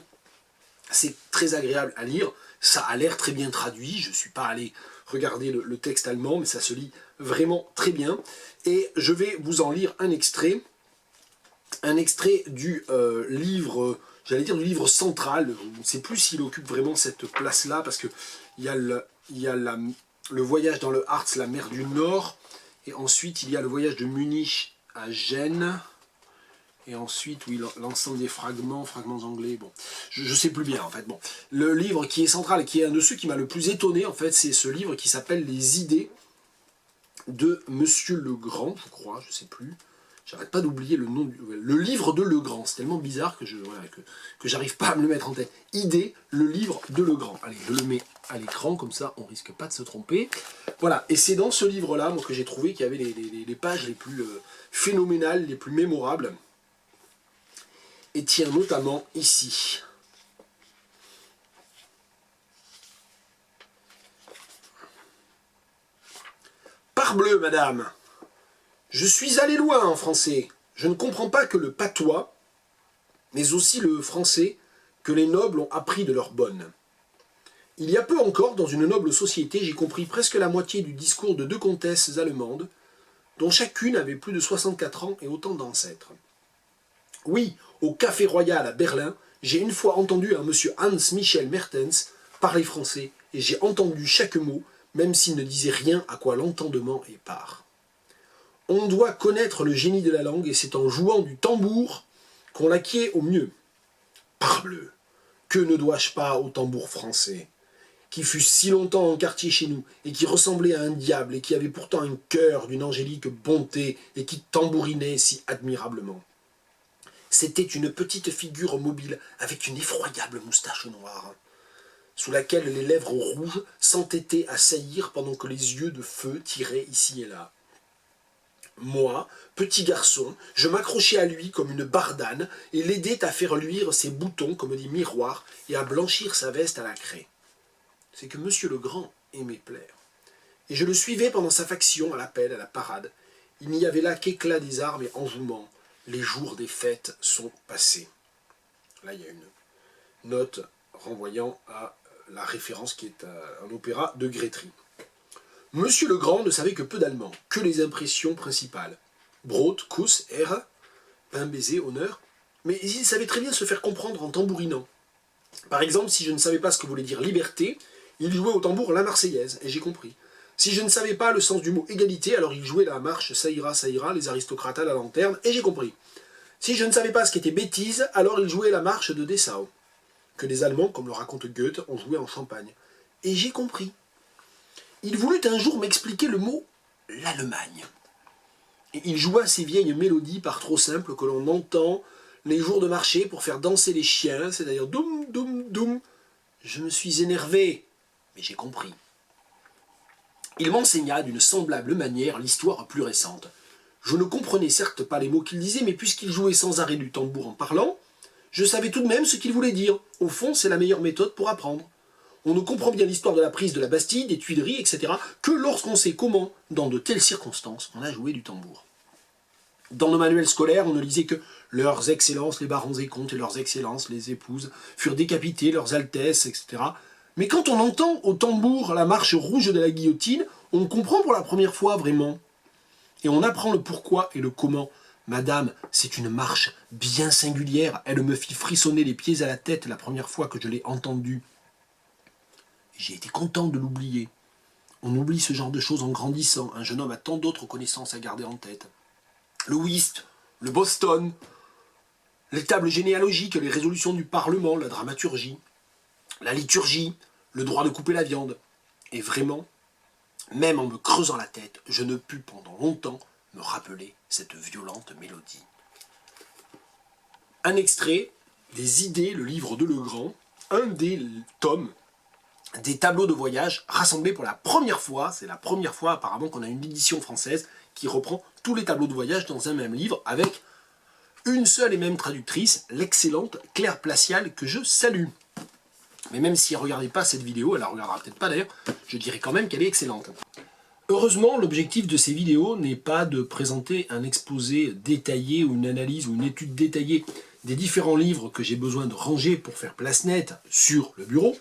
Speaker 1: C'est très agréable à lire, ça a l'air très bien traduit, je ne suis pas allé regarder le texte allemand, mais ça se lit vraiment très bien. Et je vais vous en lire un extrait du livre, j'allais dire du livre central. On ne sait plus s'il occupe vraiment cette place-là, parce qu'il y a le voyage dans le Harz, la mer du Nord, et ensuite il y a le voyage de Munich à Gênes, et ensuite, oui, l'ensemble des fragments anglais, bon, je ne sais plus bien, en fait. Bon, le livre qui est central, qui est un de ceux qui m'a le plus étonné, en fait, c'est ce livre qui s'appelle « Les idées » de Monsieur Legrand, je crois, je ne sais plus. J'arrête pas d'oublier le nom, le livre de Legrand, c'est tellement bizarre que j'arrive pas à me le mettre en tête. Idée, le livre de Legrand. Allez, je le mets à l'écran, comme ça on risque pas de se tromper. Voilà, et c'est dans ce livre-là que j'ai trouvé qu'il y avait les pages les plus phénoménales, les plus mémorables. Et tient notamment ici. Parbleu, madame! Je suis allé loin en français. Je ne comprends pas que le patois, mais aussi le français, que les nobles ont appris de leurs bonnes. Il y a peu encore, dans une noble société, j'ai compris presque la moitié du discours de 2 comtesses allemandes, dont chacune avait plus de 64 ans et autant d'ancêtres. Oui, au Café Royal à Berlin, j'ai une fois entendu un monsieur Hans Michel Mertens parler français, et j'ai entendu chaque mot, même s'il ne disait rien à quoi l'entendement est part. On doit connaître le génie de la langue, et c'est en jouant du tambour qu'on l'acquiert au mieux. Parbleu, que ne dois-je pas au tambour français, qui fut si longtemps en quartier chez nous, et qui ressemblait à un diable, et qui avait pourtant un cœur d'une angélique bonté, et qui tambourinait si admirablement. C'était une petite figure mobile, avec une effroyable moustache noire, sous laquelle les lèvres rouges s'entêtaient à saillir pendant que les yeux de feu tiraient ici et là. Moi, petit garçon, je m'accrochais à lui comme une bardane et l'aidais à faire luire ses boutons comme des miroirs et à blanchir sa veste à la craie. C'est que Monsieur le Grand aimait plaire. Et je le suivais pendant sa faction à l'appel, à la parade. Il n'y avait là qu'éclat des armes et enjouement. Les jours des fêtes sont passés. Là, il y a une note renvoyant à la référence qui est un opéra de Grétry. Monsieur le Grand ne savait que peu d'allemand, que les impressions principales. Brot, Kuss, Ehre, pain, baiser, honneur. Mais il savait très bien se faire comprendre en tambourinant. Par exemple, si je ne savais pas ce que voulait dire liberté, il jouait au tambour la Marseillaise, et j'ai compris. Si je ne savais pas le sens du mot égalité, alors il jouait la marche ça ira, les aristocrates à la lanterne, et j'ai compris. Si je ne savais pas ce qu'était bêtise, alors il jouait la marche de Dessau, que les Allemands, comme le raconte Goethe, ont joué en Champagne. Et j'ai compris. Il voulut un jour m'expliquer le mot « l'Allemagne ». Et il joua ces vieilles mélodies par trop simples que l'on entend les jours de marché pour faire danser les chiens, c'est-à-dire « doum, doum, doum ». Je me suis énervé, mais j'ai compris. Il m'enseigna d'une semblable manière l'histoire plus récente. Je ne comprenais certes pas les mots qu'il disait, mais puisqu'il jouait sans arrêt du tambour en parlant, je savais tout de même ce qu'il voulait dire. Au fond, c'est la meilleure méthode pour apprendre. On ne comprend bien l'histoire de la prise de la Bastille, des Tuileries, etc., que lorsqu'on sait comment, dans de telles circonstances, on a joué du tambour. Dans nos manuels scolaires, on ne lisait que « Leurs excellences les barons et comtes et leurs excellences les épouses furent décapités, leurs altesses, etc. » Mais quand on entend au tambour la marche rouge de la guillotine, on comprend pour la première fois vraiment. Et on apprend le pourquoi et le comment. Madame, c'est une marche bien singulière, elle me fit frissonner les pieds à la tête la première fois que je l'ai entendue. J'ai été content de l'oublier. On oublie ce genre de choses en grandissant. Un jeune homme a tant d'autres connaissances à garder en tête. Le whist, le Boston, les tables généalogiques, les résolutions du Parlement, la dramaturgie, la liturgie, le droit de couper la viande. Et vraiment, même en me creusant la tête, je ne pus pendant longtemps me rappeler cette violente mélodie. Un extrait des Idées, le livre de Legrand, un des tomes des tableaux de voyage rassemblés pour la première fois, c'est la première fois apparemment qu'on a une édition française qui reprend tous les tableaux de voyage dans un même livre avec une seule et même traductrice, l'excellente Claire Placial que je salue. Mais même si elle ne regardait pas cette vidéo, elle la regardera peut-être pas d'ailleurs, je dirais quand même qu'elle est excellente. Heureusement, l'objectif de ces vidéos n'est pas de présenter un exposé détaillé ou une analyse ou une étude détaillée des différents livres que j'ai besoin de ranger pour faire place nette sur le bureau,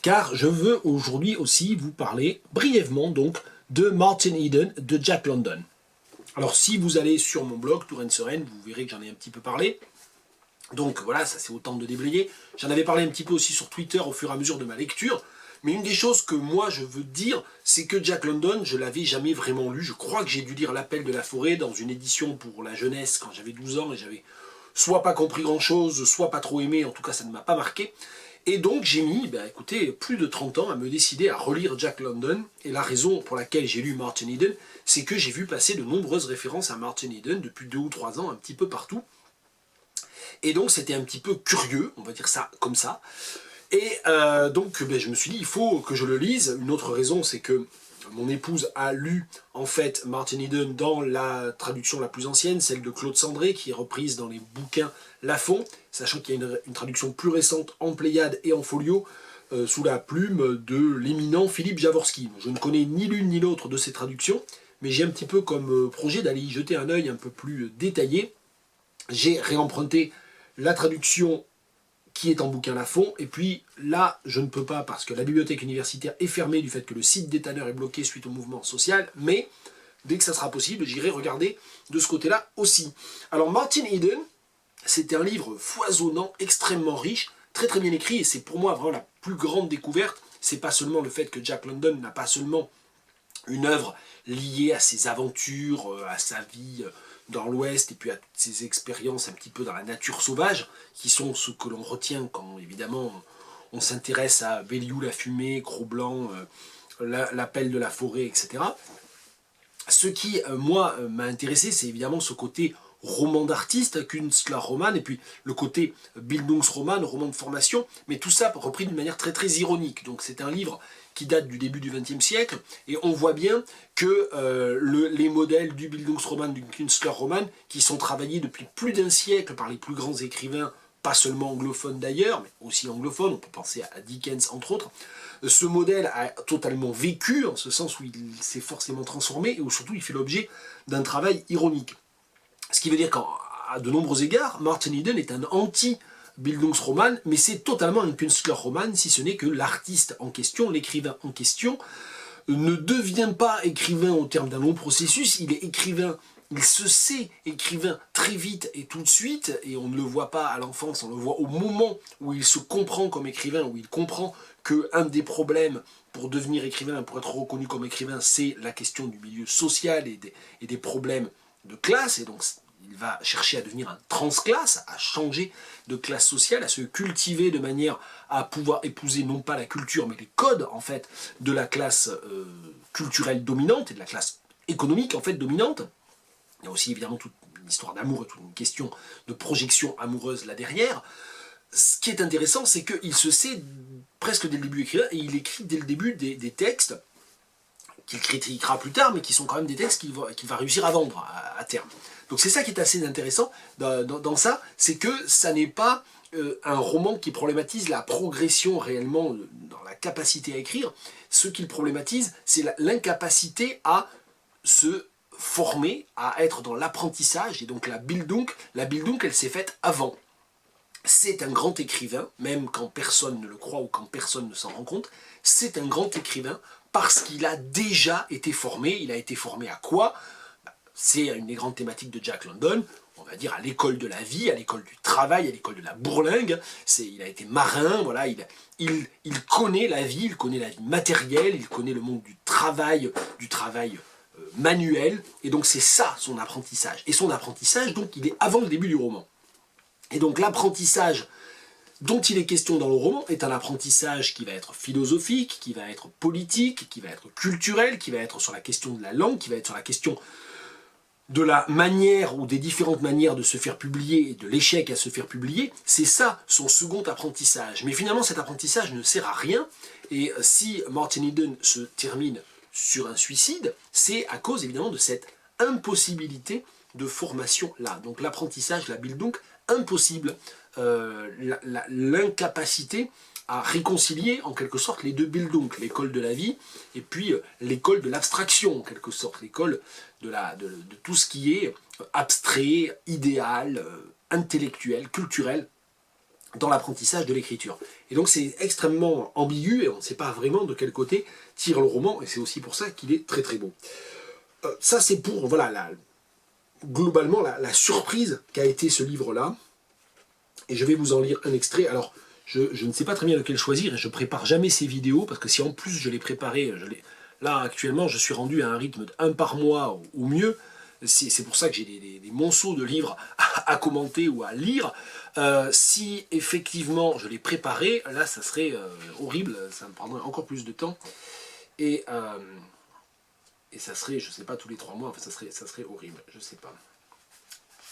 Speaker 1: car je veux aujourd'hui aussi vous parler brièvement donc de Martin Eden de Jack London. Alors si vous allez sur mon blog Touraine Sereine, vous verrez que j'en ai un petit peu parlé. Donc voilà, ça c'est autant de déblayer. J'en avais parlé un petit peu aussi sur Twitter au fur et à mesure de ma lecture. Mais une des choses que moi je veux dire, c'est que Jack London, je ne l'avais jamais vraiment lu. Je crois que j'ai dû lire L'Appel de la forêt dans une édition pour la jeunesse quand j'avais 12 ans et j'avais soit pas compris grand chose, soit pas trop aimé, en tout cas ça ne m'a pas marqué. Et donc j'ai mis, écoutez, plus de 30 ans à me décider à relire Jack London. Et la raison pour laquelle j'ai lu Martin Eden, c'est que j'ai vu passer de nombreuses références à Martin Eden depuis 2 ou 3 ans, un petit peu partout. Et donc c'était un petit peu curieux, on va dire ça comme ça. Et donc je me suis dit, il faut que je le lise. Une autre raison, c'est que mon épouse a lu en fait Martin Eden dans la traduction la plus ancienne, celle de Claude Sandré, qui est reprise dans les bouquins Lafon, sachant qu'il y a une traduction plus récente en Pléiade et en folio, sous la plume de l'éminent Philippe Jaworski. Je ne connais ni l'une ni l'autre de ces traductions, mais j'ai un petit peu comme projet d'aller y jeter un œil un peu plus détaillé. J'ai réemprunté la traduction qui est en bouquin Lafon, et puis là, je ne peux pas parce que la bibliothèque universitaire est fermée du fait que le site des tanneurs est bloqué suite au mouvement social, mais dès que ça sera possible, j'irai regarder de ce côté-là aussi. Alors Martin Eden, c'était un livre foisonnant, extrêmement riche, très très bien écrit, et c'est pour moi vraiment la plus grande découverte c'est pas seulement le fait que Jack London n'a pas seulement une œuvre liée à ses aventures, à sa vie dans l'Ouest, et puis à toutes ses expériences un petit peu dans la nature sauvage, qui sont ce que l'on retient quand, évidemment, on s'intéresse à Béliou la fumée, Cro-Blanc, l'appel de la forêt, etc. Ce qui, moi, m'a intéressé, c'est évidemment ce côté roman d'artiste, Künstlerroman, et puis le côté Bildungsroman, roman de formation, mais tout ça repris d'une manière très très ironique. Donc c'est un livre qui date du début du XXe siècle, et on voit bien que les modèles du Bildungsroman, du Künstlerroman, qui sont travaillés depuis plus d'un siècle par les plus grands écrivains, pas seulement anglophones d'ailleurs, mais aussi anglophones, on peut penser à Dickens entre autres, ce modèle a totalement vécu, en ce sens où il s'est forcément transformé, et où surtout il fait l'objet d'un travail ironique. Ce qui veut dire qu'à de nombreux égards, Martin Eden est un anti-Bildungsroman, mais c'est totalement un Künstlerroman, si ce n'est que l'artiste en question, l'écrivain en question, ne devient pas écrivain au terme d'un long processus, il est écrivain, il se sait écrivain très vite et tout de suite, et on ne le voit pas à l'enfance, on le voit au moment où il se comprend comme écrivain, où il comprend qu'un des problèmes pour devenir écrivain, pour être reconnu comme écrivain, c'est la question du milieu social et des problèmes de classe, et donc il va chercher à devenir un transclasse, à changer de classe sociale, à se cultiver de manière à pouvoir épouser non pas la culture, mais les codes en fait de la classe culturelle dominante et de la classe économique en fait dominante. Il y a aussi évidemment toute une histoire d'amour et toute une question de projection amoureuse là derrière. Ce qui est intéressant, c'est qu'il se sait presque dès le début écrivain, et il écrit dès le début des textes qu'il critiquera plus tard, mais qui sont quand même des textes qu'il va réussir à vendre à terme. Donc c'est ça qui est assez intéressant dans ça, c'est que ça n'est pas un roman qui problématise la progression réellement dans la capacité à écrire. Ce qu'il problématise, c'est l'incapacité à se former, à être dans l'apprentissage, et donc la Bildung, elle s'est faite avant. C'est un grand écrivain, même quand personne ne le croit ou quand personne ne s'en rend compte, c'est un grand écrivain parce qu'il a déjà été formé. Il a été formé à quoi? C'est une des grandes thématiques de Jack London, on va dire à l'école de la vie, à l'école du travail, à l'école de la bourlingue. Il a été marin, voilà, il connaît la vie, il connaît la vie matérielle, il connaît le monde du travail manuel, et donc c'est ça son apprentissage. Et son apprentissage, donc, il est avant le début du roman. Et donc l'apprentissage dont il est question dans le roman est un apprentissage qui va être philosophique, qui va être politique, qui va être culturel, qui va être sur la question de la langue, qui va être sur la question de la manière ou des différentes manières de se faire publier et de l'échec à se faire publier. C'est ça son second apprentissage. Mais finalement cet apprentissage ne sert à rien, et si Martin Eden se termine sur un suicide, c'est à cause évidemment de cette impossibilité de formation là. Donc l'apprentissage, la Bildung, impossible, l'incapacité à réconcilier en quelque sorte les deux Bildung, l'école de la vie et puis l'école de l'abstraction en quelque sorte, l'école de tout ce qui est abstrait, idéal, intellectuel, culturel dans l'apprentissage de l'écriture. Et donc c'est extrêmement ambigu et on ne sait pas vraiment de quel côté tire le roman, et c'est aussi pour ça qu'il est très très beau. Ça c'est pour voilà globalement la surprise qu'a été ce livre-là. Et je vais vous en lire un extrait. Alors, je ne sais pas très bien lequel choisir, et je prépare jamais ces vidéos, parce que si en plus je l'ai préparé, là actuellement je suis rendu à un rythme d'1 par mois ou mieux, c'est pour ça que j'ai des monceaux de livres à commenter ou à lire. Si effectivement je l'ai préparé, là ça serait horrible, ça me prendrait encore plus de temps. Et ça serait, je sais pas, tous les 3 mois, enfin ça serait horrible, je sais pas.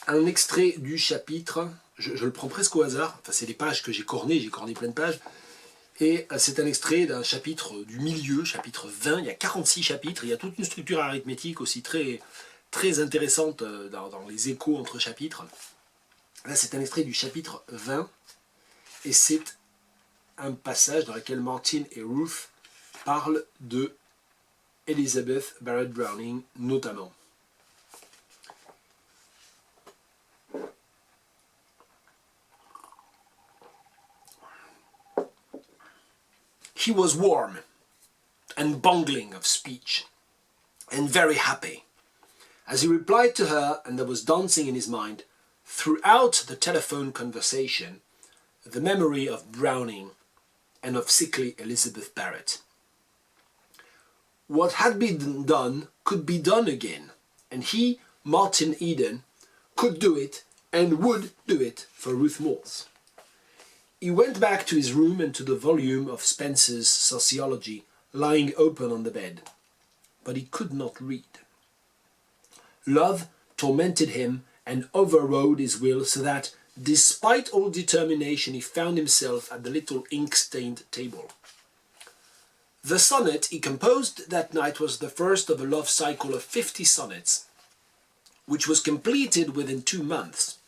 Speaker 1: Un extrait du chapitre, je le prends presque au hasard, enfin c'est des pages que j'ai cornées plein de pages, et c'est un extrait d'un chapitre du milieu, chapitre 20, il y a 46 chapitres, il y a toute une structure arithmétique aussi très, très intéressante dans les échos entre chapitres. Là c'est un extrait du chapitre 20, et c'est un passage dans lequel Martin et Ruth parlent de Elizabeth Barrett Browning notamment. He was warm and bungling of speech, and very happy. As he replied to her, and there was dancing in his mind, throughout the telephone conversation, the memory of Browning and of sickly Elizabeth Barrett. What had been done could be done again, and he, Martin Eden, could do it and would do it for Ruth Moores. He went back to his room and to the volume of Spencer's Sociology lying open on the bed, but he could not read. Love tormented him and overrode his will so that, despite all determination, he found himself at the little ink-stained table. The sonnet he composed that night was the first of a love cycle of 50 sonnets, which was completed within 2 months.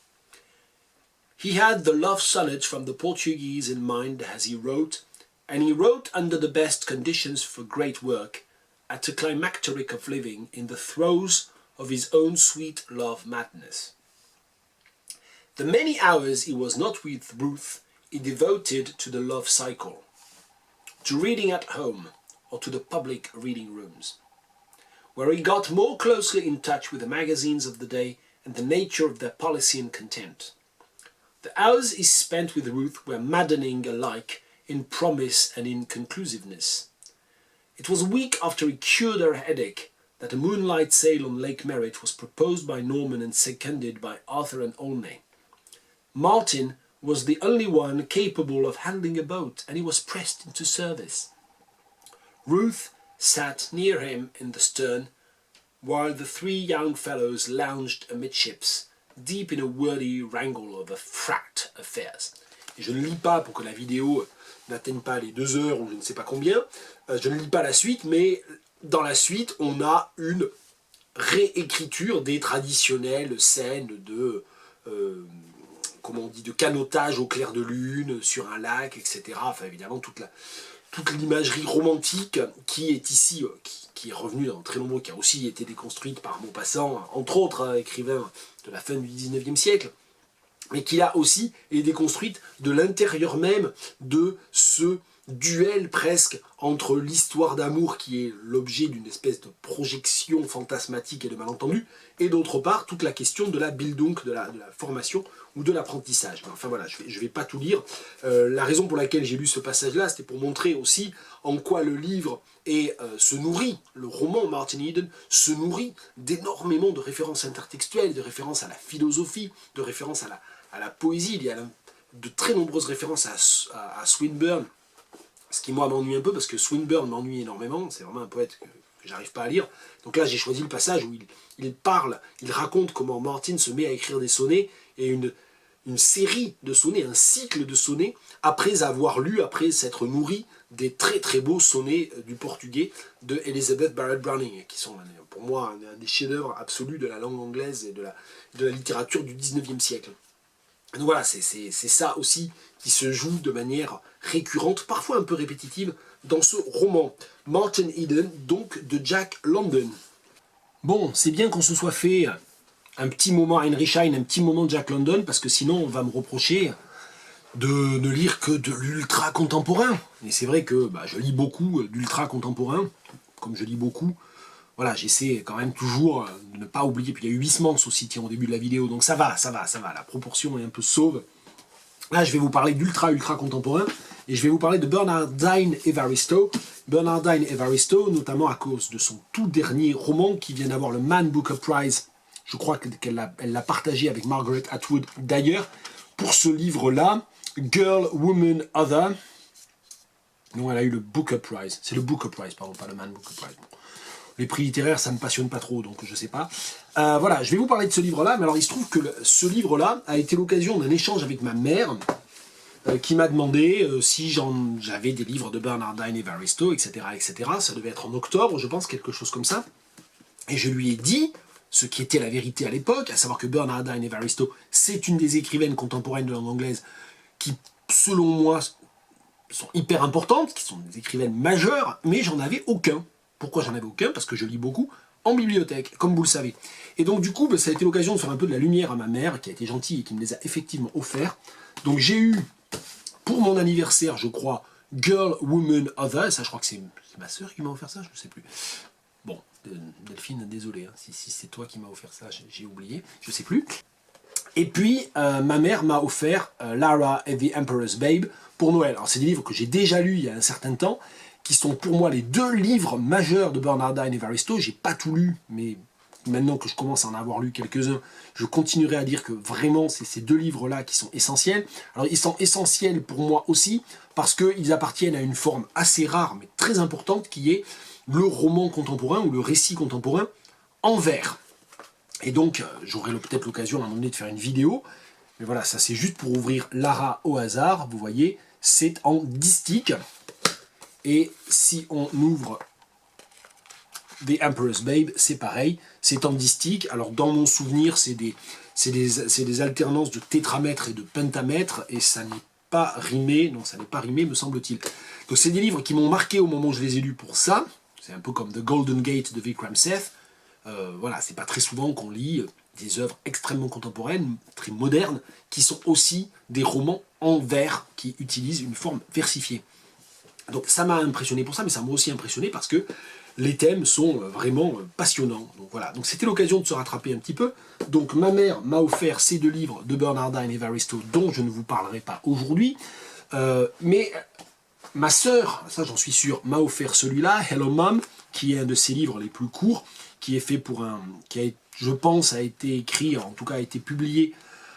Speaker 1: He had the love sonnet from the Portuguese in mind as he wrote, and he wrote under the best conditions for great work, at a climacteric of living in the throes of his own sweet love madness. The many hours he was not with Ruth he devoted to the love cycle, to reading at home or to the public reading rooms, where he got more closely in touch with the magazines of the day and the nature of their policy and content. The hours he spent with Ruth were maddening alike in promise and in conclusiveness. It was a week after he cured her headache that a moonlight sail on Lake Merritt was proposed by Norman and seconded by Arthur and Olney. Martin was the only one capable of handling a boat, and he was pressed into service. Ruth sat near him in the stern, while the 3 young fellows lounged amidships, deep in a wordy wrangle of frat affairs. Et je ne lis pas pour que la vidéo n'atteigne pas les 2 heures ou je ne sais pas combien. Je ne lis pas la suite, mais dans la suite, on a une réécriture des traditionnelles scènes de, comment on dit, de canotage au clair de lune, sur un lac, etc. Enfin, évidemment, toute l'imagerie romantique qui est ici, qui est revenue dans très nombreux, qui a aussi été déconstruite par Maupassant, entre autres écrivains de la fin du XIXe siècle, mais qui a aussi été déconstruite de l'intérieur même de ce duel presque entre l'histoire d'amour qui est l'objet d'une espèce de projection fantasmatique et de malentendu, et d'autre part toute la question de la Bildung, de la formation ou de l'apprentissage. Enfin voilà, je vais pas tout lire. La raison pour laquelle j'ai lu ce passage-là, c'était pour montrer aussi en quoi le livre se nourrit, le roman Martin Eden se nourrit d'énormément de références intertextuelles, de références à la philosophie, de références à la poésie. Il y a de très nombreuses références à Swinburne, ce qui moi m'ennuie un peu parce que Swinburne m'ennuie énormément, c'est vraiment un poète que j'arrive pas à lire. Donc là j'ai choisi le passage où il parle, il raconte comment Martin se met à écrire des sonnets, et une série de sonnets, un cycle de sonnets, après s'être nourri des très très beaux sonnets du portugais de Elizabeth Barrett Browning, qui sont pour moi un des chefs-d'œuvre absolus de la langue anglaise et de la littérature du XIXe siècle. Donc voilà, c'est ça aussi qui se joue de manière récurrente, parfois un peu répétitive, dans ce roman. Martin Eden, donc de Jack London. Bon, c'est bien qu'on se soit fait un petit moment Heinrich Heine, un petit moment Jack London, parce que sinon on va me reprocher de ne lire que de l'ultra contemporain. Et c'est vrai que je lis beaucoup d'ultra contemporain, comme je lis beaucoup. Voilà, j'essaie quand même toujours de ne pas oublier. Puis il y a eu Huysmans aussi, tiens, au début de la vidéo, donc ça va, la proportion est un peu sauve. Là, je vais vous parler d'ultra contemporain, et je vais vous parler de Bernardine Evaristo. Bernardine Evaristo, notamment à cause de son tout dernier roman, qui vient d'avoir le Man Booker Prize. Je crois qu'elle l'a partagé avec Margaret Atwood d'ailleurs, pour ce livre-là, Girl, Woman, Other. Non, elle a eu le Booker Prize. C'est le Booker Prize, pardon, pas le Man Booker Prize. Bon. Les prix littéraires, ça ne me passionne pas trop, donc je sais pas. Voilà, je vais vous parler de ce livre-là, mais alors il se trouve que ce livre-là a été l'occasion d'un échange avec ma mère, qui m'a demandé si j'avais des livres de Bernardine Evaristo, etc., etc. Ça devait être en octobre, je pense, quelque chose comme ça. Et je lui ai dit ce qui était la vérité à l'époque, à savoir que Bernardine Evaristo, c'est une des écrivaines contemporaines de langue anglaise qui, selon moi, sont hyper importantes, qui sont des écrivaines majeures, mais j'en avais aucun. Pourquoi j'en avais aucun? Parce que je lis beaucoup en bibliothèque, comme vous le savez. Et donc du coup, ça a été l'occasion de faire un peu de la lumière à ma mère, qui a été gentille et qui me les a effectivement offerts. Donc j'ai eu, pour mon anniversaire, je crois, Girl, Woman, Other, ça je crois que c'est ma sœur qui m'a offert ça, je ne sais plus. Bon, Delphine, désolé, hein, si c'est toi qui m'as offert ça, j'ai oublié, je ne sais plus. Et puis, ma mère m'a offert Lara and the Emperor's Babe pour Noël. Alors, c'est des livres que j'ai déjà lus il y a un certain temps, qui sont pour moi les deux livres majeurs de Bernardine Evaristo. J'ai pas tout lu, mais maintenant que je commence à en avoir lu quelques-uns, je continuerai à dire que vraiment, c'est ces deux livres-là qui sont essentiels. Alors, ils sont essentiels pour moi aussi, parce qu'ils appartiennent à une forme assez rare, mais très importante, qui est le roman contemporain, ou le récit contemporain, en vers. Et donc, j'aurai peut-être l'occasion à un moment donné de faire une vidéo. Mais voilà, ça c'est juste pour ouvrir Lara au hasard. Vous voyez, c'est en distique. Et si on ouvre The Emperor's Babe, c'est pareil. C'est en distique. Alors, dans mon souvenir, c'est des alternances de tétramètre et de pentamètre. Et ça n'est pas rimé. Non, ça n'est pas rimé, me semble-t-il. Donc, c'est des livres qui m'ont marqué au moment où je les ai lus pour ça. C'est un peu comme The Golden Gate de Vikram Seth. Voilà, c'est pas très souvent qu'on lit des œuvres extrêmement contemporaines, très modernes, qui sont aussi des romans en vers, qui utilisent une forme versifiée. Donc ça m'a impressionné pour ça, mais ça m'a aussi impressionné parce que les thèmes sont vraiment passionnants. Donc voilà, donc c'était l'occasion de se rattraper un petit peu. Donc ma mère m'a offert ces deux livres de Bernardine Evaristo, dont je ne vous parlerai pas aujourd'hui, mais ma sœur, ça j'en suis sûr, m'a offert celui-là, Hello Mom, qui est un de ses livres les plus courts, qui est fait pour je pense, a été écrit, en tout cas a été publié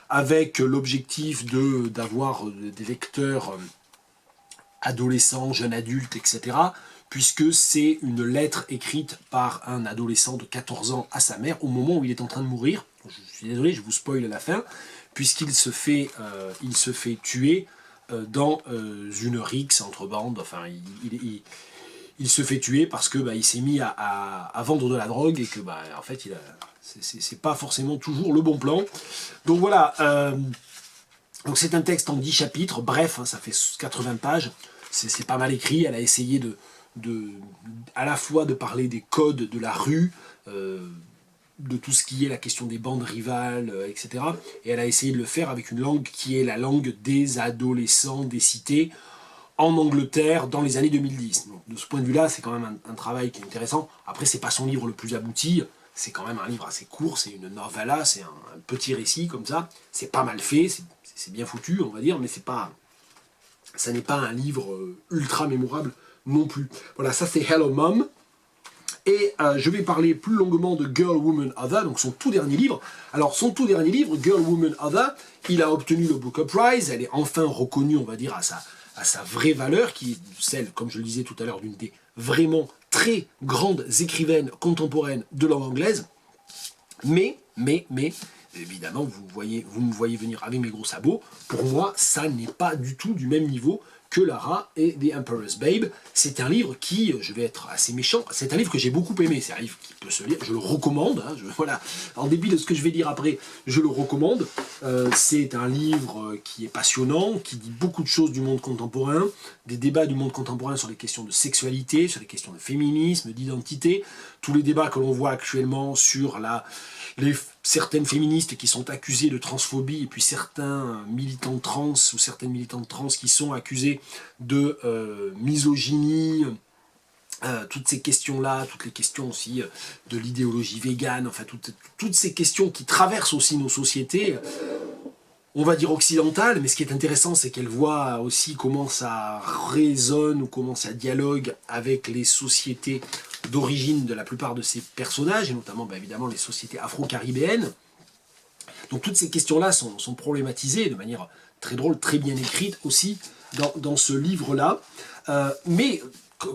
Speaker 1: avec l'objectif d'avoir des lecteurs adolescents, jeunes adultes, etc. Puisque c'est une lettre écrite par un adolescent de 14 ans à sa mère au moment où il est en train de mourir. Je suis désolé, je vous spoil la fin, puisqu'il se fait tuer dans une rixe entre bandes. Enfin, il se fait tuer parce que il s'est mis à vendre de la drogue et que en fait c'est pas forcément toujours le bon plan. Donc voilà, donc c'est un texte en 10 chapitres, bref, hein, ça fait 80 pages, c'est pas mal écrit. Elle a essayé à la fois de parler des codes de la rue, de tout ce qui est la question des bandes rivales, etc. Et elle a essayé de le faire avec une langue qui est la langue des adolescents des cités, en Angleterre dans les années 2010. Donc, de ce point de vue-là, c'est quand même un travail qui est intéressant. Après, c'est pas son livre le plus abouti, c'est quand même un livre assez court, c'est une novella, c'est un petit récit comme ça. C'est pas mal fait, c'est bien foutu, on va dire, mais ça n'est pas un livre ultra mémorable non plus. Voilà, ça c'est Hello Mom. Et je vais parler plus longuement de Girl, Woman, Other, donc son tout dernier livre. Alors, son tout dernier livre, Girl, Woman, Other, il a obtenu le Booker Prize, elle est enfin reconnue, on va dire, à sa vraie valeur, qui est celle, comme je le disais tout à l'heure, d'une des vraiment très grandes écrivaines contemporaines de langue anglaise. Mais, évidemment, vous me voyez venir avec mes gros sabots, pour moi, ça n'est pas du tout du même niveau que Lara et The Emperor's Babe. C'est un livre qui, je vais être assez méchant, c'est un livre que j'ai beaucoup aimé, c'est un livre qui peut se lire, je le recommande, hein, voilà, en dépit de ce que je vais dire après, je le recommande. C'est un livre qui est passionnant, qui dit beaucoup de choses du monde contemporain, des débats du monde contemporain sur les questions de sexualité, sur les questions de féminisme, d'identité, tous les débats que l'on voit actuellement sur certaines féministes qui sont accusées de transphobie, et puis certains militants trans ou certaines militantes trans qui sont accusés de misogynie, toutes ces questions-là, toutes les questions aussi de l'idéologie végane, enfin toutes ces questions qui traversent aussi nos sociétés, on va dire occidentales, mais ce qui est intéressant, c'est qu'elle voit aussi comment ça résonne ou comment ça dialogue avec les sociétés d'origine de la plupart de ces personnages, et notamment évidemment les sociétés afro-caribéennes. Donc toutes ces questions-là sont problématisées de manière très drôle, très bien écrite aussi dans ce livre-là. Mais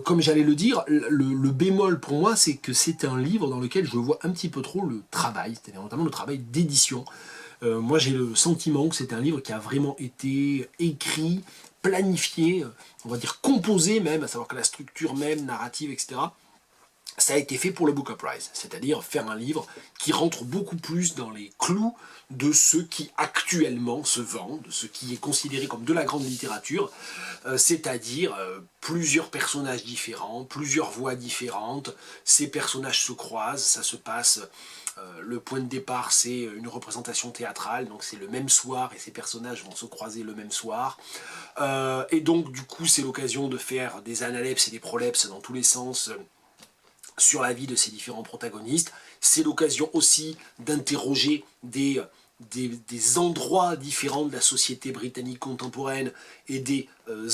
Speaker 1: comme j'allais le dire, le bémol pour moi, c'est que c'est un livre dans lequel je vois un petit peu trop le travail, c'est-à-dire notamment le travail d'édition. Moi j'ai le sentiment que c'est un livre qui a vraiment été écrit, planifié, on va dire composé même, à savoir que la structure même, narrative, etc., ça a été fait pour le Booker Prize, c'est-à-dire faire un livre qui rentre beaucoup plus dans les clous de ce qui actuellement se vend, de ce qui est considéré comme de la grande littérature, c'est-à-dire plusieurs personnages différents, plusieurs voix différentes, ces personnages se croisent, ça se passe, le point de départ c'est une représentation théâtrale, donc c'est le même soir et ces personnages vont se croiser le même soir, et donc du coup c'est l'occasion de faire des analepses et des prolepses dans tous les sens, sur la vie de ces différents protagonistes. C'est l'occasion aussi d'interroger des des endroits différents de la société britannique contemporaine et des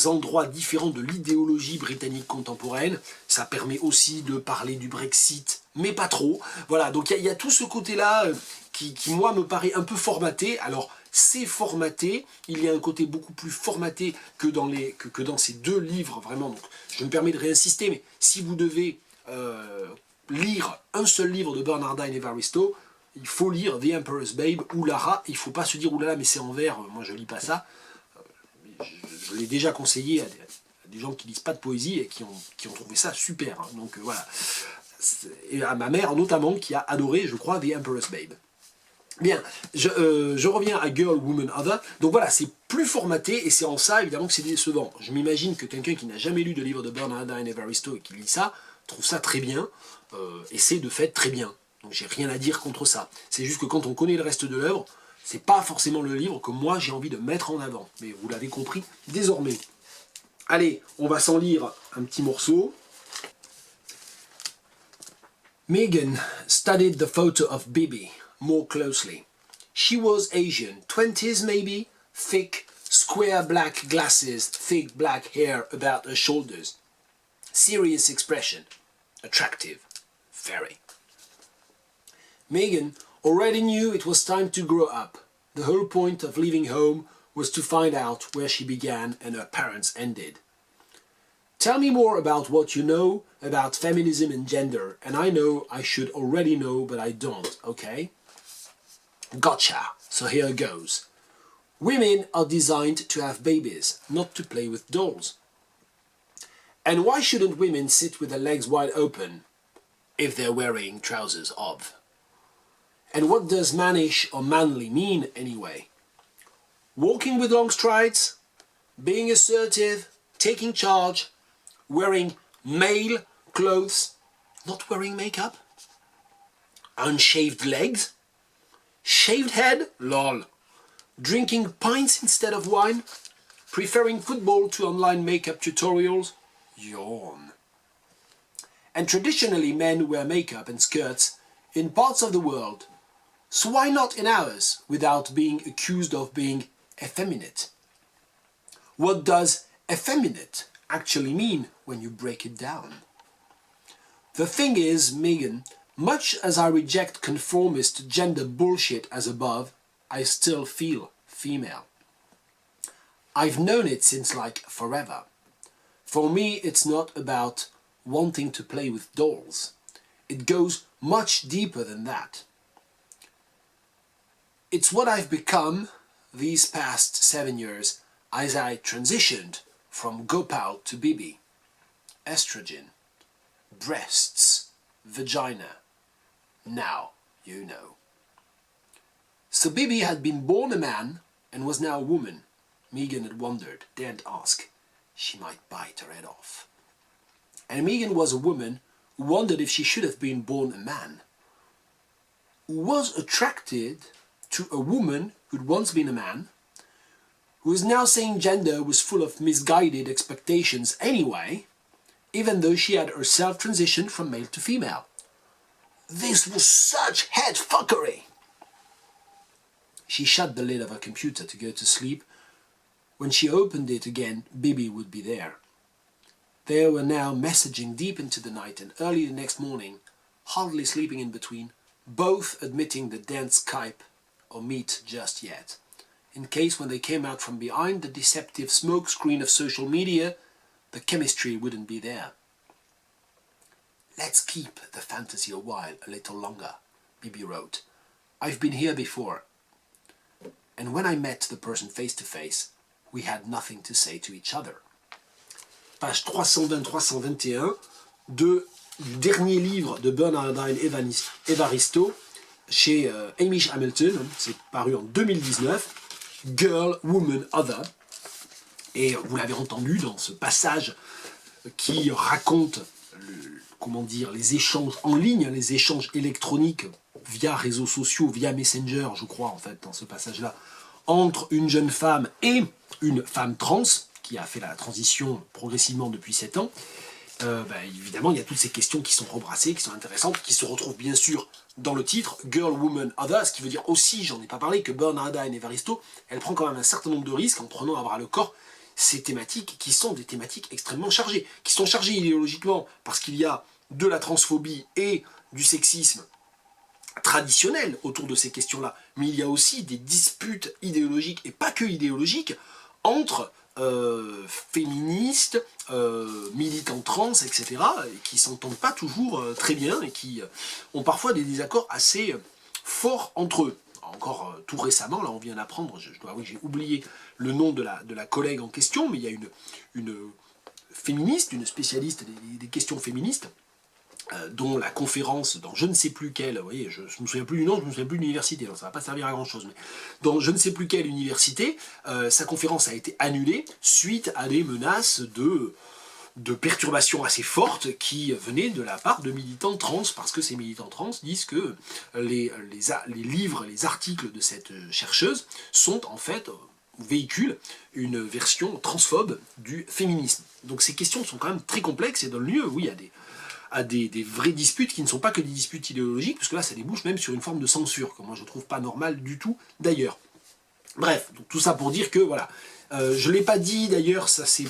Speaker 1: endroits différents de l'idéologie britannique contemporaine. Ça permet aussi de parler du Brexit, mais pas trop. Voilà, donc il y a tout ce côté-là qui, moi, me paraît un peu formaté. Alors, c'est formaté, il y a un côté beaucoup plus formaté que dans ces deux livres, vraiment. Donc, je me permets de réinsister, mais si vous devez lire un seul livre de Bernardine Evaristo, il faut lire The Emperor's Babe ou Lara. Il ne faut pas se dire, oulala, mais c'est en vers, moi je ne lis pas ça. Je l'ai déjà conseillé à des gens qui ne lisent pas de poésie et qui ont trouvé ça super. Hein. Donc voilà. Et à ma mère notamment, qui a adoré, je crois, The Emperor's Babe. Bien, je reviens à Girl, Woman, Other. Donc voilà, c'est plus formaté et c'est en ça évidemment que c'est décevant. Je m'imagine que quelqu'un qui n'a jamais lu de livre de Bernardine Evaristo et qui lit ça, trouve ça très bien, et c'est de fait très bien. Donc j'ai rien à dire contre ça. C'est juste que quand on connaît le reste de l'œuvre, c'est pas forcément le livre que moi j'ai envie de mettre en avant. Mais vous l'avez compris désormais. Allez, on va s'en lire un petit morceau. Megan studied the photo of Bibi more closely. She was Asian, 20s maybe, thick, square black glasses, thick black hair about her shoulders. Serious expression, attractive, very. Megan already knew it was time to grow up. The whole point of leaving home was to find out where she began and her parents ended. Tell me more about what you know about feminism and gender, and I know I should already know, but I don't, okay? Gotcha, so here goes. Women are designed to have babies, not to play with dolls. And why shouldn't women sit with their legs wide open if they're wearing trousers of? And what does mannish or manly mean anyway? Walking with long strides, being assertive, taking charge, wearing male clothes, not wearing makeup, unshaved legs, shaved head, lol, drinking pints instead of wine, preferring football to online makeup tutorials, yawn. And traditionally men wear makeup and skirts in parts of the world, so why not in ours without being accused of being effeminate? What does effeminate actually mean when you break it down? The thing is, Megan, much as I reject conformist gender bullshit as above, I still feel female. I've known it since like forever. For me, it's not about wanting to play with dolls. It goes much deeper than that. It's what I've become these past 7 years as I transitioned from Gopal to Bibi. Estrogen, breasts, vagina. Now you know. So Bibi had been born a man and was now a woman. Megan had wondered, daren't ask. She might bite her head off. And Megan was a woman who wondered if she should have been born a man. Who was attracted to a woman who'd once been a man, who is now saying gender was full of misguided expectations anyway, even though she had herself transitioned from male to female. This was such head fuckery! She shut the lid of her computer to go to sleep. When she opened it again, Bibi would be there. They were now messaging deep into the night, and early the next morning, hardly sleeping in between, both admitting that they'd Skype or meet just yet, in case when they came out from behind the deceptive smoke screen of social media, the chemistry wouldn't be there. Let's keep the fantasy a while, a little longer, Bibi wrote. I've been here before. And when I met the person face to face, we had nothing to say to each other. Page 320-321 du dernier livre de Bernardine Evaristo chez Hamish Hamilton, c'est paru en 2019, Girl, Woman, Other. Et vous l'avez entendu dans ce passage qui raconte les échanges en ligne, les échanges électroniques via réseaux sociaux, via Messenger, je crois en fait, dans ce passage-là, entre une jeune femme et une femme trans, qui a fait la transition progressivement depuis 7 ans. évidemment, il y a toutes ces questions qui sont rebrassées, qui sont intéressantes, qui se retrouvent bien sûr dans le titre, Girl, Woman, Other, ce qui veut dire aussi, j'en ai pas parlé, que Bernarda Evaristo, elle prend quand même un certain nombre de risques en prenant à bras le corps ces thématiques qui sont des thématiques extrêmement chargées, qui sont chargées idéologiquement parce qu'il y a de la transphobie et du sexisme traditionnel autour de ces questions-là, mais il y a aussi des disputes idéologiques, et pas que idéologiques, entre féministes, militants trans, etc., et qui s'entendent pas toujours très bien, et qui ont parfois des désaccords assez forts entre eux. Encore tout récemment, là on vient d'apprendre, je dois avouer que j'ai oublié le nom de la collègue en question, mais il y a une féministe, une spécialiste des questions féministes, dont la conférence, dans je ne sais plus quelle, vous voyez, je ne me souviens plus du nom, je ne me souviens plus de l'université, donc ça ne va pas servir à grand chose, mais dans je ne sais plus quelle université, sa conférence a été annulée suite à des menaces de perturbations assez fortes qui venaient de la part de militants trans, parce que ces militants trans disent que les livres, les articles de cette chercheuse sont en fait véhiculent une version transphobe du féminisme. Donc ces questions sont quand même très complexes et donnent lieu, oui, à des vraies disputes qui ne sont pas que des disputes idéologiques, parce que là ça débouche même sur une forme de censure, que moi je trouve pas normal du tout d'ailleurs. Bref, donc tout ça pour dire que voilà, je ne l'ai pas dit d'ailleurs, ça s'est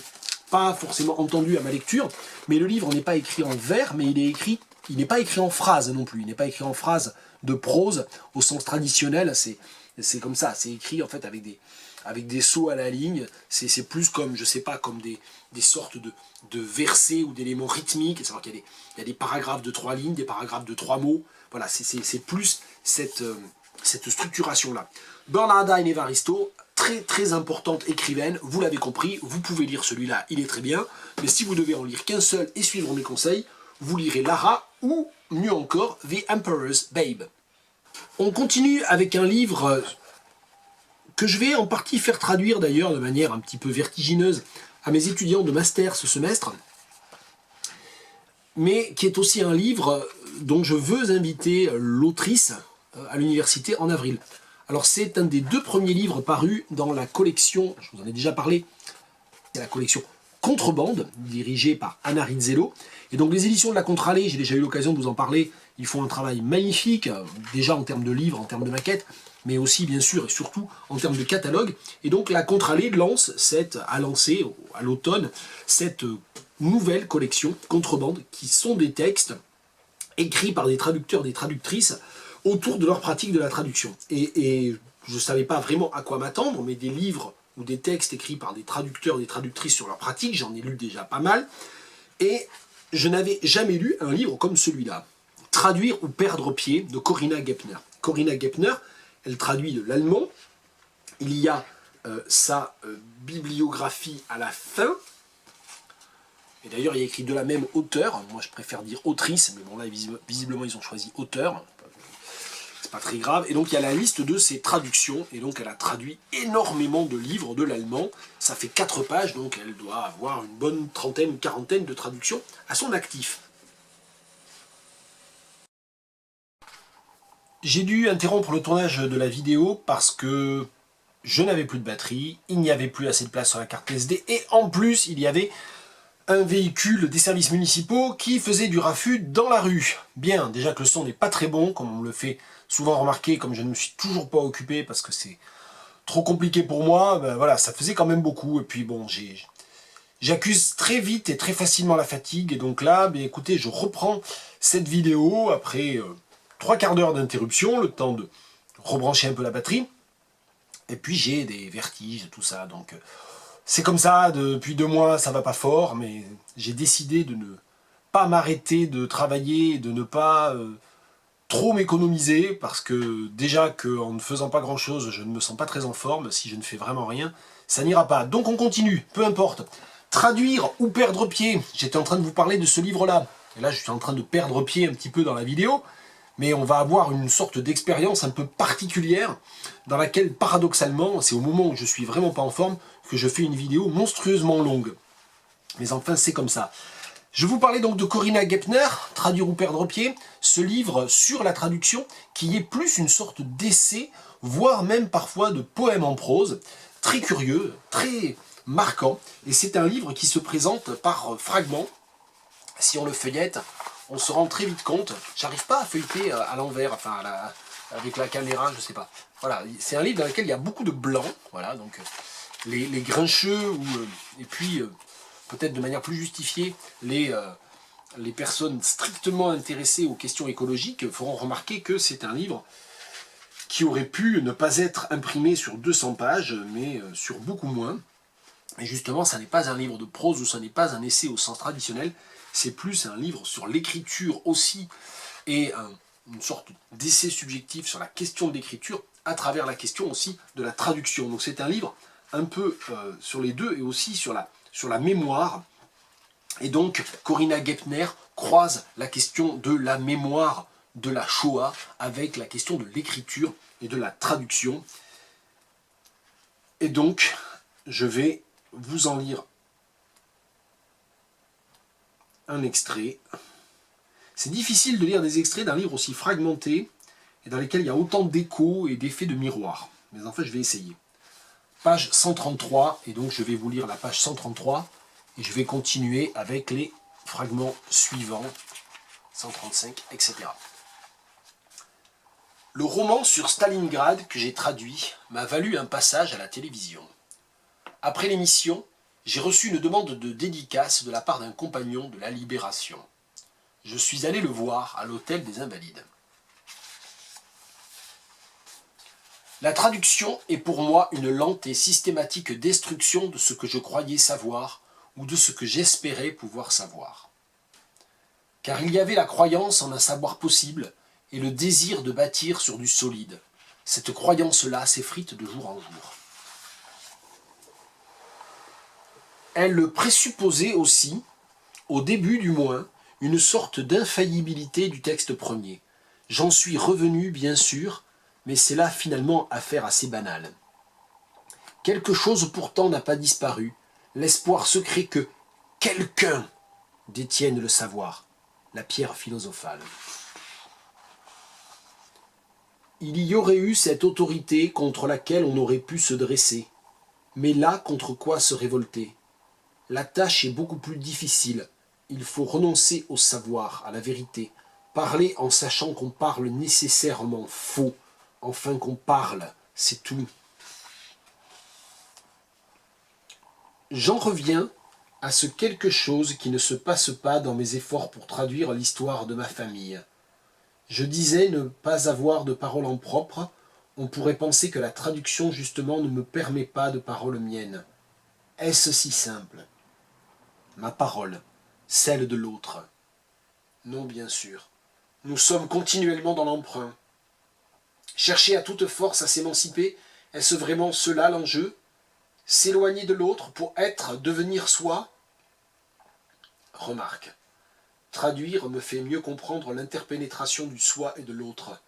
Speaker 1: pas forcément entendu à ma lecture, mais le livre n'est pas écrit en vers, mais il n'est pas écrit en phrase non plus, il n'est pas écrit en phrase de prose au sens traditionnel, c'est comme ça, c'est écrit en fait avec des sauts à la ligne, c'est plus comme, je sais pas, comme des sortes de versets ou d'éléments rythmiques, à savoir qu'il y a des paragraphes de 3 lignes, des paragraphes de 3 mots, voilà, c'est plus cette structuration-là. Bernarda Evaristo, très très importante écrivaine, vous l'avez compris, vous pouvez lire celui-là, il est très bien, mais si vous devez en lire qu'un seul et suivre mes conseils, vous lirez Lara ou, mieux encore, The Emperor's Babe. On continue avec un livre que je vais en partie faire traduire d'ailleurs de manière un petit peu vertigineuse à mes étudiants de master ce semestre, mais qui est aussi un livre dont je veux inviter l'autrice à l'université en avril. Alors c'est un des 2 premiers livres parus dans la collection, je vous en ai déjà parlé, c'est la collection Contrebande, dirigée par Anna Rizzello. Et donc les éditions de la Contralée, j'ai déjà eu l'occasion de vous en parler, ils font un travail magnifique, déjà en termes de livres, en termes de maquettes, mais aussi bien sûr et surtout en termes de catalogue. Et donc la Contralée a lancé à l'automne cette nouvelle collection Contrebande, qui sont des textes écrits par des traducteurs, des traductrices, autour de leur pratique de la traduction. Et je ne savais pas vraiment à quoi m'attendre, mais des livres ou des textes écrits par des traducteurs, des traductrices sur leur pratique, j'en ai lu déjà pas mal, et je n'avais jamais lu un livre comme celui-là. Traduire ou perdre pied, de Corinna Gepner. Corinna Gepner, elle traduit de l'allemand, il y a sa bibliographie à la fin, et d'ailleurs il y a écrit de la même auteur, moi je préfère dire autrice, mais bon là visiblement ils ont choisi auteur, c'est pas très grave, et donc il y a la liste de ses traductions, et donc elle a traduit énormément de livres de l'allemand, ça fait 4 pages, donc elle doit avoir une bonne trentaine ou quarantaine de traductions à son actif. J'ai dû interrompre le tournage de la vidéo parce que je n'avais plus de batterie, il n'y avait plus assez de place sur la carte SD, et en plus il y avait un véhicule des services municipaux qui faisait du raffut dans la rue. Bien, déjà que le son n'est pas très bon, comme on me le fait souvent remarquer, comme je ne me suis toujours pas occupé parce que c'est trop compliqué pour moi, ben voilà, ça faisait quand même beaucoup, et puis bon, j'accuse très vite et très facilement la fatigue, et donc là, ben écoutez, je reprends cette vidéo après 3 quarts d'heure d'interruption, le temps de rebrancher un peu la batterie, et puis j'ai des vertiges, tout ça, donc c'est comme ça, depuis 2 mois, ça va pas fort, mais j'ai décidé de ne pas m'arrêter de travailler, de ne pas trop m'économiser, parce que déjà qu'en ne faisant pas grand chose, je ne me sens pas très en forme, si je ne fais vraiment rien, ça n'ira pas. Donc on continue, peu importe. Traduire ou perdre pied, j'étais en train de vous parler de ce livre-là, et là je suis en train de perdre pied un petit peu dans la vidéo, mais on va avoir une sorte d'expérience un peu particulière, dans laquelle paradoxalement, c'est au moment où je suis vraiment pas en forme, que je fais une vidéo monstrueusement longue. Mais enfin c'est comme ça. Je vous parlais donc de Corinna Gepner, Traduire ou perdre pied, ce livre sur la traduction, qui est plus une sorte d'essai, voire même parfois de poème en prose, très curieux, très marquant, et c'est un livre qui se présente par fragments, si on le feuillette, on se rend très vite compte. J'arrive pas à feuilleter à l'envers, enfin avec la caméra, je sais pas. Voilà, c'est un livre dans lequel il y a beaucoup de blanc, voilà, donc les grincheux, et puis peut-être de manière plus justifiée, les personnes strictement intéressées aux questions écologiques feront remarquer que c'est un livre qui aurait pu ne pas être imprimé sur 200 pages, mais sur beaucoup moins. Et justement, ça n'est pas un livre de prose ou ça n'est pas un essai au sens traditionnel, c'est plus un livre sur l'écriture aussi, et une sorte d'essai subjectif sur la question de l'écriture, à travers la question aussi de la traduction. Donc c'est un livre un peu sur les deux, et aussi sur la mémoire. Et donc, Corinna Gepner croise la question de la mémoire de la Shoah avec la question de l'écriture et de la traduction. Et donc, je vais vous en lire un extrait. C'est difficile de lire des extraits d'un livre aussi fragmenté et dans lequel il y a autant d'échos et d'effets de miroir. Mais en fait, je vais essayer. Page 133, et donc je vais vous lire la page 133, et je vais continuer avec les fragments suivants, 135, etc. Le roman sur Stalingrad que j'ai traduit m'a valu un passage à la télévision. Après l'émission, j'ai reçu une demande de dédicace de la part d'un compagnon de la Libération. Je suis allé le voir à l'hôtel des Invalides. La traduction est pour moi une lente et systématique destruction de ce que je croyais savoir ou de ce que j'espérais pouvoir savoir. Car il y avait la croyance en un savoir possible et le désir de bâtir sur du solide. Cette croyance-là s'effrite de jour en jour. Elle présupposait aussi, au début du moins, une sorte d'infaillibilité du texte premier. J'en suis revenu, bien sûr, mais c'est là finalement affaire assez banale. Quelque chose pourtant n'a pas disparu, l'espoir secret que quelqu'un détienne le savoir, la pierre philosophale. Il y aurait eu cette autorité contre laquelle on aurait pu se dresser, mais là contre quoi se révolter? La tâche est beaucoup plus difficile, il faut renoncer au savoir, à la vérité, parler en sachant qu'on parle nécessairement faux, enfin qu'on parle, c'est tout. J'en reviens à ce quelque chose qui ne se passe pas dans mes efforts pour traduire l'histoire de ma famille. Je disais ne pas avoir de parole en propre, on pourrait penser que la traduction justement ne me permet pas de parole mienne. Est-ce si simple? Ma parole, celle de l'autre. Non, bien sûr. Nous sommes continuellement dans l'emprunt. Chercher à toute force à s'émanciper, est-ce vraiment cela l'enjeu? S'éloigner de l'autre pour être, devenir soi? Remarque. Traduire me fait mieux comprendre l'interpénétration du soi et de l'autre.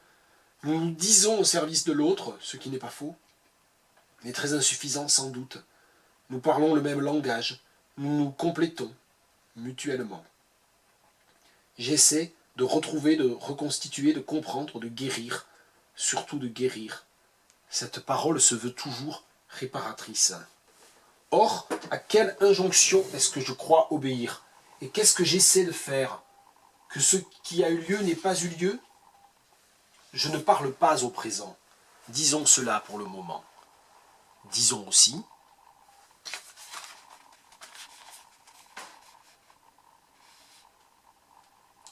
Speaker 1: Nous nous disons au service de l'autre, ce qui n'est pas faux, mais très insuffisant sans doute. Nous parlons le même langage, nous nous complétons mutuellement. J'essaie de retrouver, de reconstituer, de comprendre, de guérir, surtout de guérir. Cette parole se veut toujours réparatrice. Or, à quelle injonction est-ce que je crois obéir? Et qu'est-ce que j'essaie de faire? Que ce qui a eu lieu n'ait pas eu lieu? Je ne parle pas au présent. Disons cela pour le moment. Disons aussi,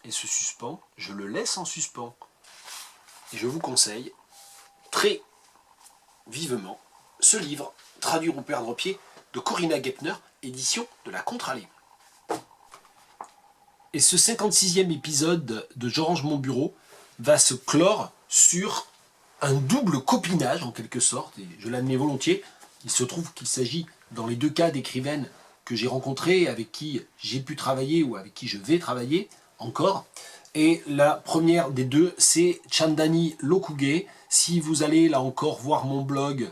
Speaker 1: et ce suspens, je le laisse en suspens. Et je vous conseille très vivement ce livre, Traduire ou perdre pied, de Corinna Gepner, édition de la Contralée. Et ce 56e épisode de Je range mon bureau va se clore sur un double copinage en quelque sorte, et je l'admets volontiers. Il se trouve qu'il s'agit dans les deux cas d'écrivaines que j'ai rencontrées, avec qui j'ai pu travailler ou avec qui je vais travailler encore. Et la première des deux, c'est Chandani Lokuge. Si vous allez là encore voir mon blog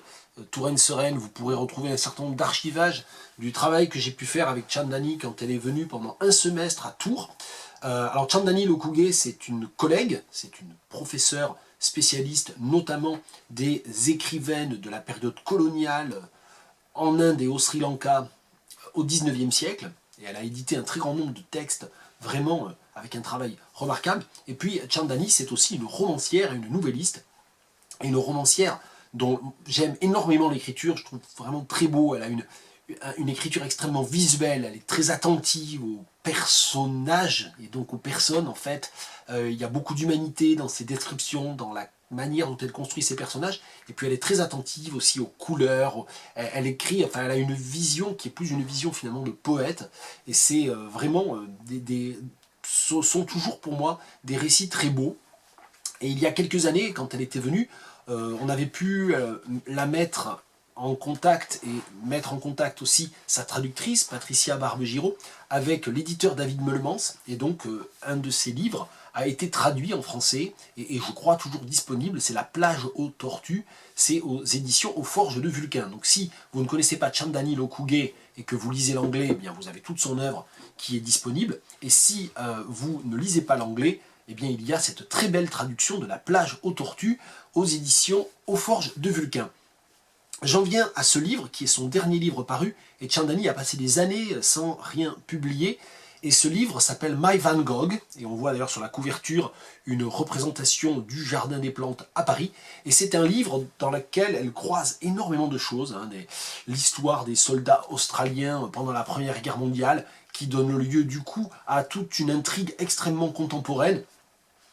Speaker 1: Touraine Sereine, vous pourrez retrouver un certain nombre d'archivages du travail que j'ai pu faire avec Chandani quand elle est venue pendant un semestre à Tours. Alors Chandani Lokuge, c'est une collègue, c'est une professeure spécialiste notamment des écrivaines de la période coloniale en Inde et au Sri Lanka au XIXe siècle. Et elle a édité un très grand nombre de textes vraiment avec un travail remarquable. Et puis Chandani, c'est aussi une romancière et une nouvelliste, et une romancière dont j'aime énormément l'écriture, je trouve vraiment très beau, elle a une écriture extrêmement visuelle, elle est très attentive aux personnages et donc aux personnes en fait. Il y a beaucoup d'humanité dans ses descriptions, dans la manière dont elle construit ses personnages, et puis elle est très attentive aussi aux couleurs, elle écrit, enfin elle a une vision qui est plus une vision finalement de poète, et c'est vraiment sont toujours pour moi des récits très beaux. Et il y a quelques années, quand elle était venue, on avait pu la mettre en contact et mettre en contact aussi sa traductrice, Patricia Barbe-Giraud, avec l'éditeur David Meulemans. Et donc, un de ses livres a été traduit en français et je crois toujours disponible. C'est La plage aux tortues. C'est aux éditions Aux Forges de Vulcain. Donc, si vous ne connaissez pas Chandani Lokuge et que vous lisez l'anglais, eh bien, vous avez toute son œuvre qui est disponible. Et si vous ne lisez pas l'anglais, eh bien, il y a cette très belle traduction de La plage aux tortues aux éditions Aux Forges de Vulcain. J'en viens à ce livre, qui est son dernier livre paru, et Chandani a passé des années sans rien publier, et ce livre s'appelle My Van Gogh, et on voit d'ailleurs sur la couverture une représentation du Jardin des Plantes à Paris, et c'est un livre dans lequel elle croise énormément de choses, hein, l'histoire des soldats australiens pendant la Première Guerre mondiale, qui donne lieu du coup à toute une intrigue extrêmement contemporaine,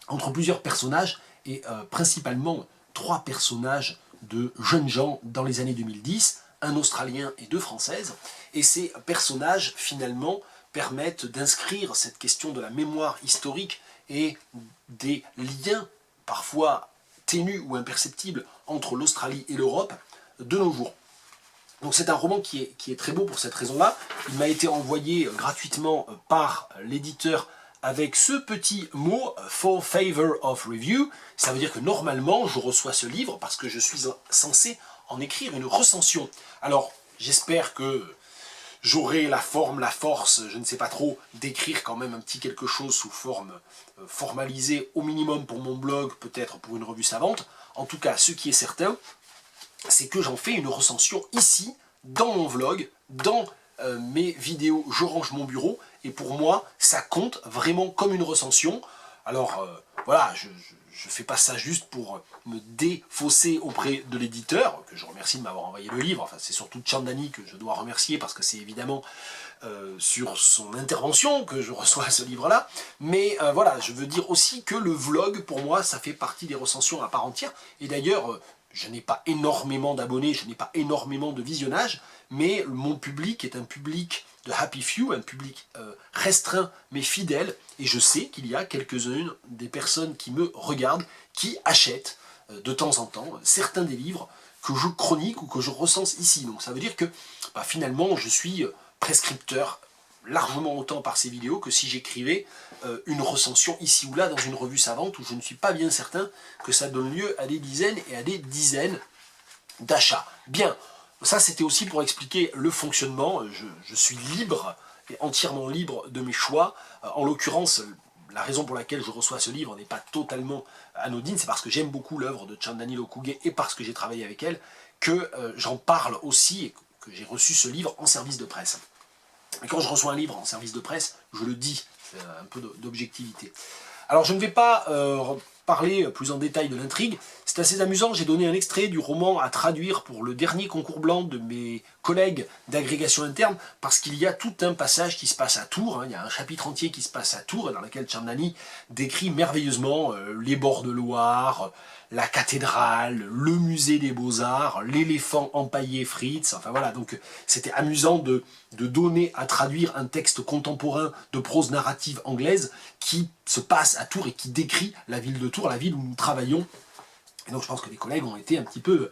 Speaker 1: entre plusieurs personnages, et principalement 3 personnages de jeunes gens dans les années 2010, un Australien et 2 Françaises, et ces personnages finalement permettent d'inscrire cette question de la mémoire historique et des liens parfois ténus ou imperceptibles entre l'Australie et l'Europe de nos jours. Donc c'est un roman qui est très beau pour cette raison-là. Il m'a été envoyé gratuitement par l'éditeur avec ce petit mot « for favor of review ». Ça veut dire que normalement, je reçois ce livre parce que je suis censé en écrire une recension. Alors, j'espère que j'aurai la forme, la force, je ne sais pas trop, d'écrire quand même un petit quelque chose sous forme formalisée au minimum pour mon blog, peut-être pour une revue savante. En tout cas, ce qui est certain, c'est que j'en fais une recension ici, dans mon vlog, dans mes vidéos « Je range mon bureau », et pour moi, ça compte vraiment comme une recension. Alors, voilà, je ne fais pas ça juste pour me défausser auprès de l'éditeur, que je remercie de m'avoir envoyé le livre. Enfin, c'est surtout Chandani que je dois remercier, parce que c'est évidemment sur son intervention que je reçois ce livre-là. Mais voilà, je veux dire aussi que le vlog, pour moi, ça fait partie des recensions à part entière. Et d'ailleurs, je n'ai pas énormément d'abonnés, je n'ai pas énormément de visionnage, mais mon public est un public de Happy Few, un public restreint mais fidèle, et je sais qu'il y a quelques-unes des personnes qui me regardent, qui achètent de temps en temps certains des livres que je chronique ou que je recense ici. Donc ça veut dire que finalement je suis prescripteur largement autant par ces vidéos que si j'écrivais une recension ici ou là dans une revue savante où je ne suis pas bien certain que ça donne lieu à des dizaines et à des dizaines d'achats. Bien, ça c'était aussi pour expliquer le fonctionnement. Je suis libre et entièrement libre de mes choix. En l'occurrence, la raison pour laquelle je reçois ce livre n'est pas totalement anodine, c'est parce que j'aime beaucoup l'œuvre de Chandani Lokuge et parce que j'ai travaillé avec elle, que j'en parle aussi et que j'ai reçu ce livre en service de presse. Et quand je reçois un livre en service de presse, je le dis, c'est un peu d'objectivité. Alors je ne vais pas parler plus en détail de l'intrigue, c'est assez amusant, j'ai donné un extrait du roman à traduire pour le dernier concours blanc de mes collègues d'agrégation interne, parce qu'il y a tout un passage qui se passe à Tours, hein, il y a un chapitre entier qui se passe à Tours, dans lequel Chandani décrit merveilleusement les bords de Loire, la cathédrale, le musée des beaux-arts, l'éléphant empaillé Fritz, enfin voilà, donc c'était amusant de donner à traduire un texte contemporain de prose narrative anglaise qui se passe à Tours et qui décrit la ville de Tours, la ville où nous travaillons. Et donc je pense que les collègues ont été un petit peu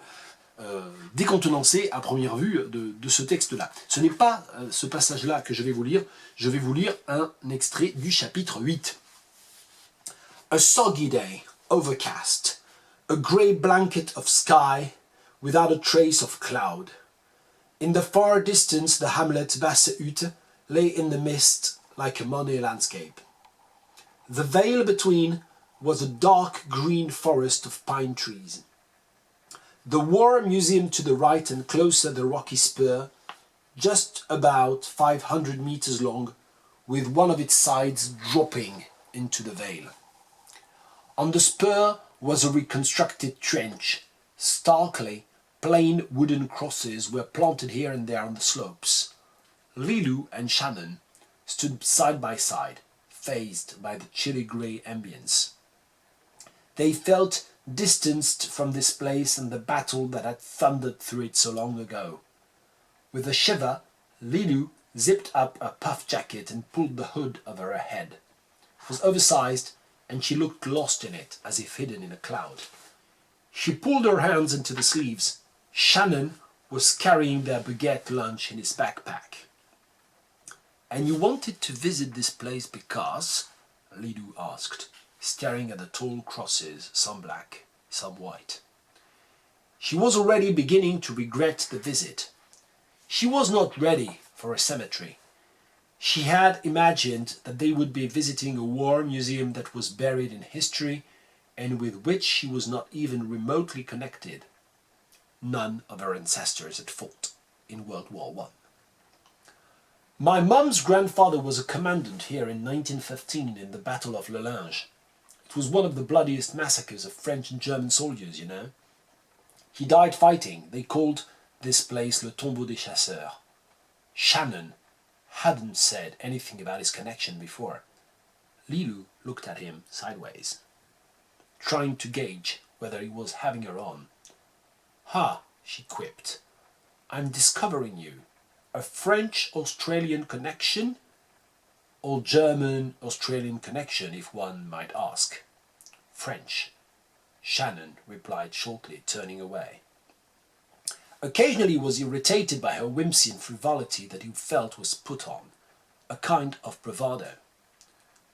Speaker 1: décontenancés à première vue de ce texte-là. Ce n'est pas ce passage-là que je vais vous lire un extrait du chapitre 8. A soggy day, overcast. A grey blanket of sky without a trace of cloud. In the far distance the hamlet Basse-Hütte lay in the mist like a Monet landscape. The vale between was a dark green forest of pine trees. The War Museum to the right and closer the rocky spur, just about 500 meters long, with one of its sides dropping into the vale. On the spur was a reconstructed trench. Starkly, plain wooden crosses were planted here and there on the slopes. Lilou and Shannon stood side by side, phased by the chilly grey ambience. They felt distanced from this place and the battle that had thundered through it so long ago. With a shiver, Lilou zipped up a puff jacket and pulled the hood over her head. It was oversized, and she looked lost in it, as if hidden in a cloud. She pulled her hands into the sleeves. Shannon was carrying their baguette lunch in his backpack. "And you wanted to visit this place because?" Lilou asked, staring at the tall crosses, some black, some white. She was already beginning to regret the visit. She was not ready for a cemetery. She had imagined that they would be visiting a war museum that was buried in history and with which she was not even remotely connected. None of her ancestors had fought in World War I. "My mum's grandfather was a commandant here in 1915 in the Battle of Le Linge. It was one of the bloodiest massacres of French and German soldiers, you know. He died fighting. They called this place Le Tombeau des Chasseurs." Shannon hadn't said anything about his connection before. Lilou looked at him sideways, trying to gauge whether he was having her on. "Ha," she quipped. "I'm discovering you. A French-Australian connection? Or German-Australian connection, if one might ask." "French," Shannon replied shortly, turning away. Occasionally he was irritated by her whimsy and frivolity that he felt was put on, a kind of bravado.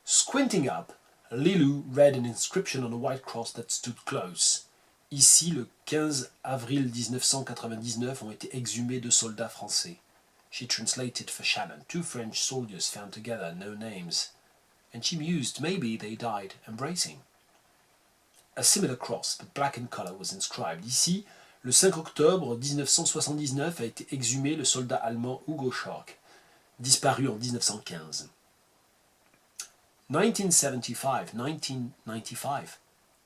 Speaker 1: Squinting up, Lilou read an inscription on a white cross that stood close. "Ici, le 15 avril 1999 ont été exhumés 2 soldats français." She translated for Shannon. 2 French soldiers found together, no names. And she mused, maybe they died embracing. A similar cross, but black in color, was inscribed. "Ici, le 5 octobre 1979 a été exhumé le soldat allemand Hugo Schark, disparu en 1915. 1975, 1995.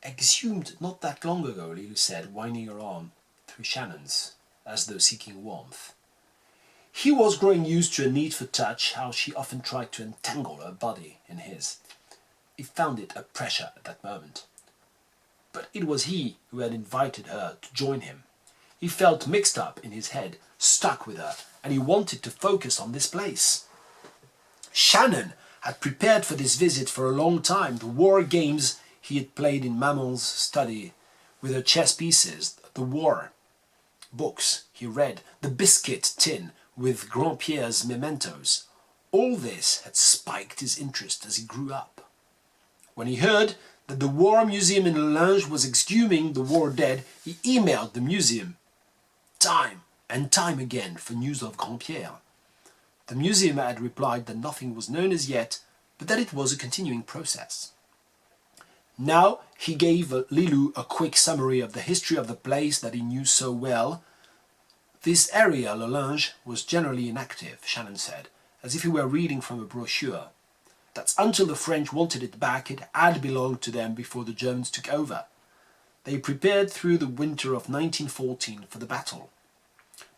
Speaker 1: Exhumed not that long ago," Lilou said, winding her arm through Shannon's, as though seeking warmth. He was growing used to a need for touch, how she often tried to entangle her body in his. He found it a pressure at that moment. But it was he who had invited her to join him. He felt mixed up in his head, stuck with her, and he wanted to focus on this place. Shannon had prepared for this visit for a long time. The war games he had played in Maman's study with her chess pieces, the war books he read, the biscuit tin with Grandpierre's mementos. All this had spiked his interest as he grew up. When he heard that the War Museum in Le Linge was exhuming the war dead, he emailed the museum time and time again for news of Grandpierre. The museum had replied that nothing was known as yet, but that it was a continuing process. Now he gave Lilou a quick summary of the history of the place that he knew so well. "This area, Le Linge, was generally inactive," Shannon said, as if he were reading from a brochure. "That's until the French wanted it back. It had belonged to them before the Germans took over. They prepared through the winter of 1914 for the battle.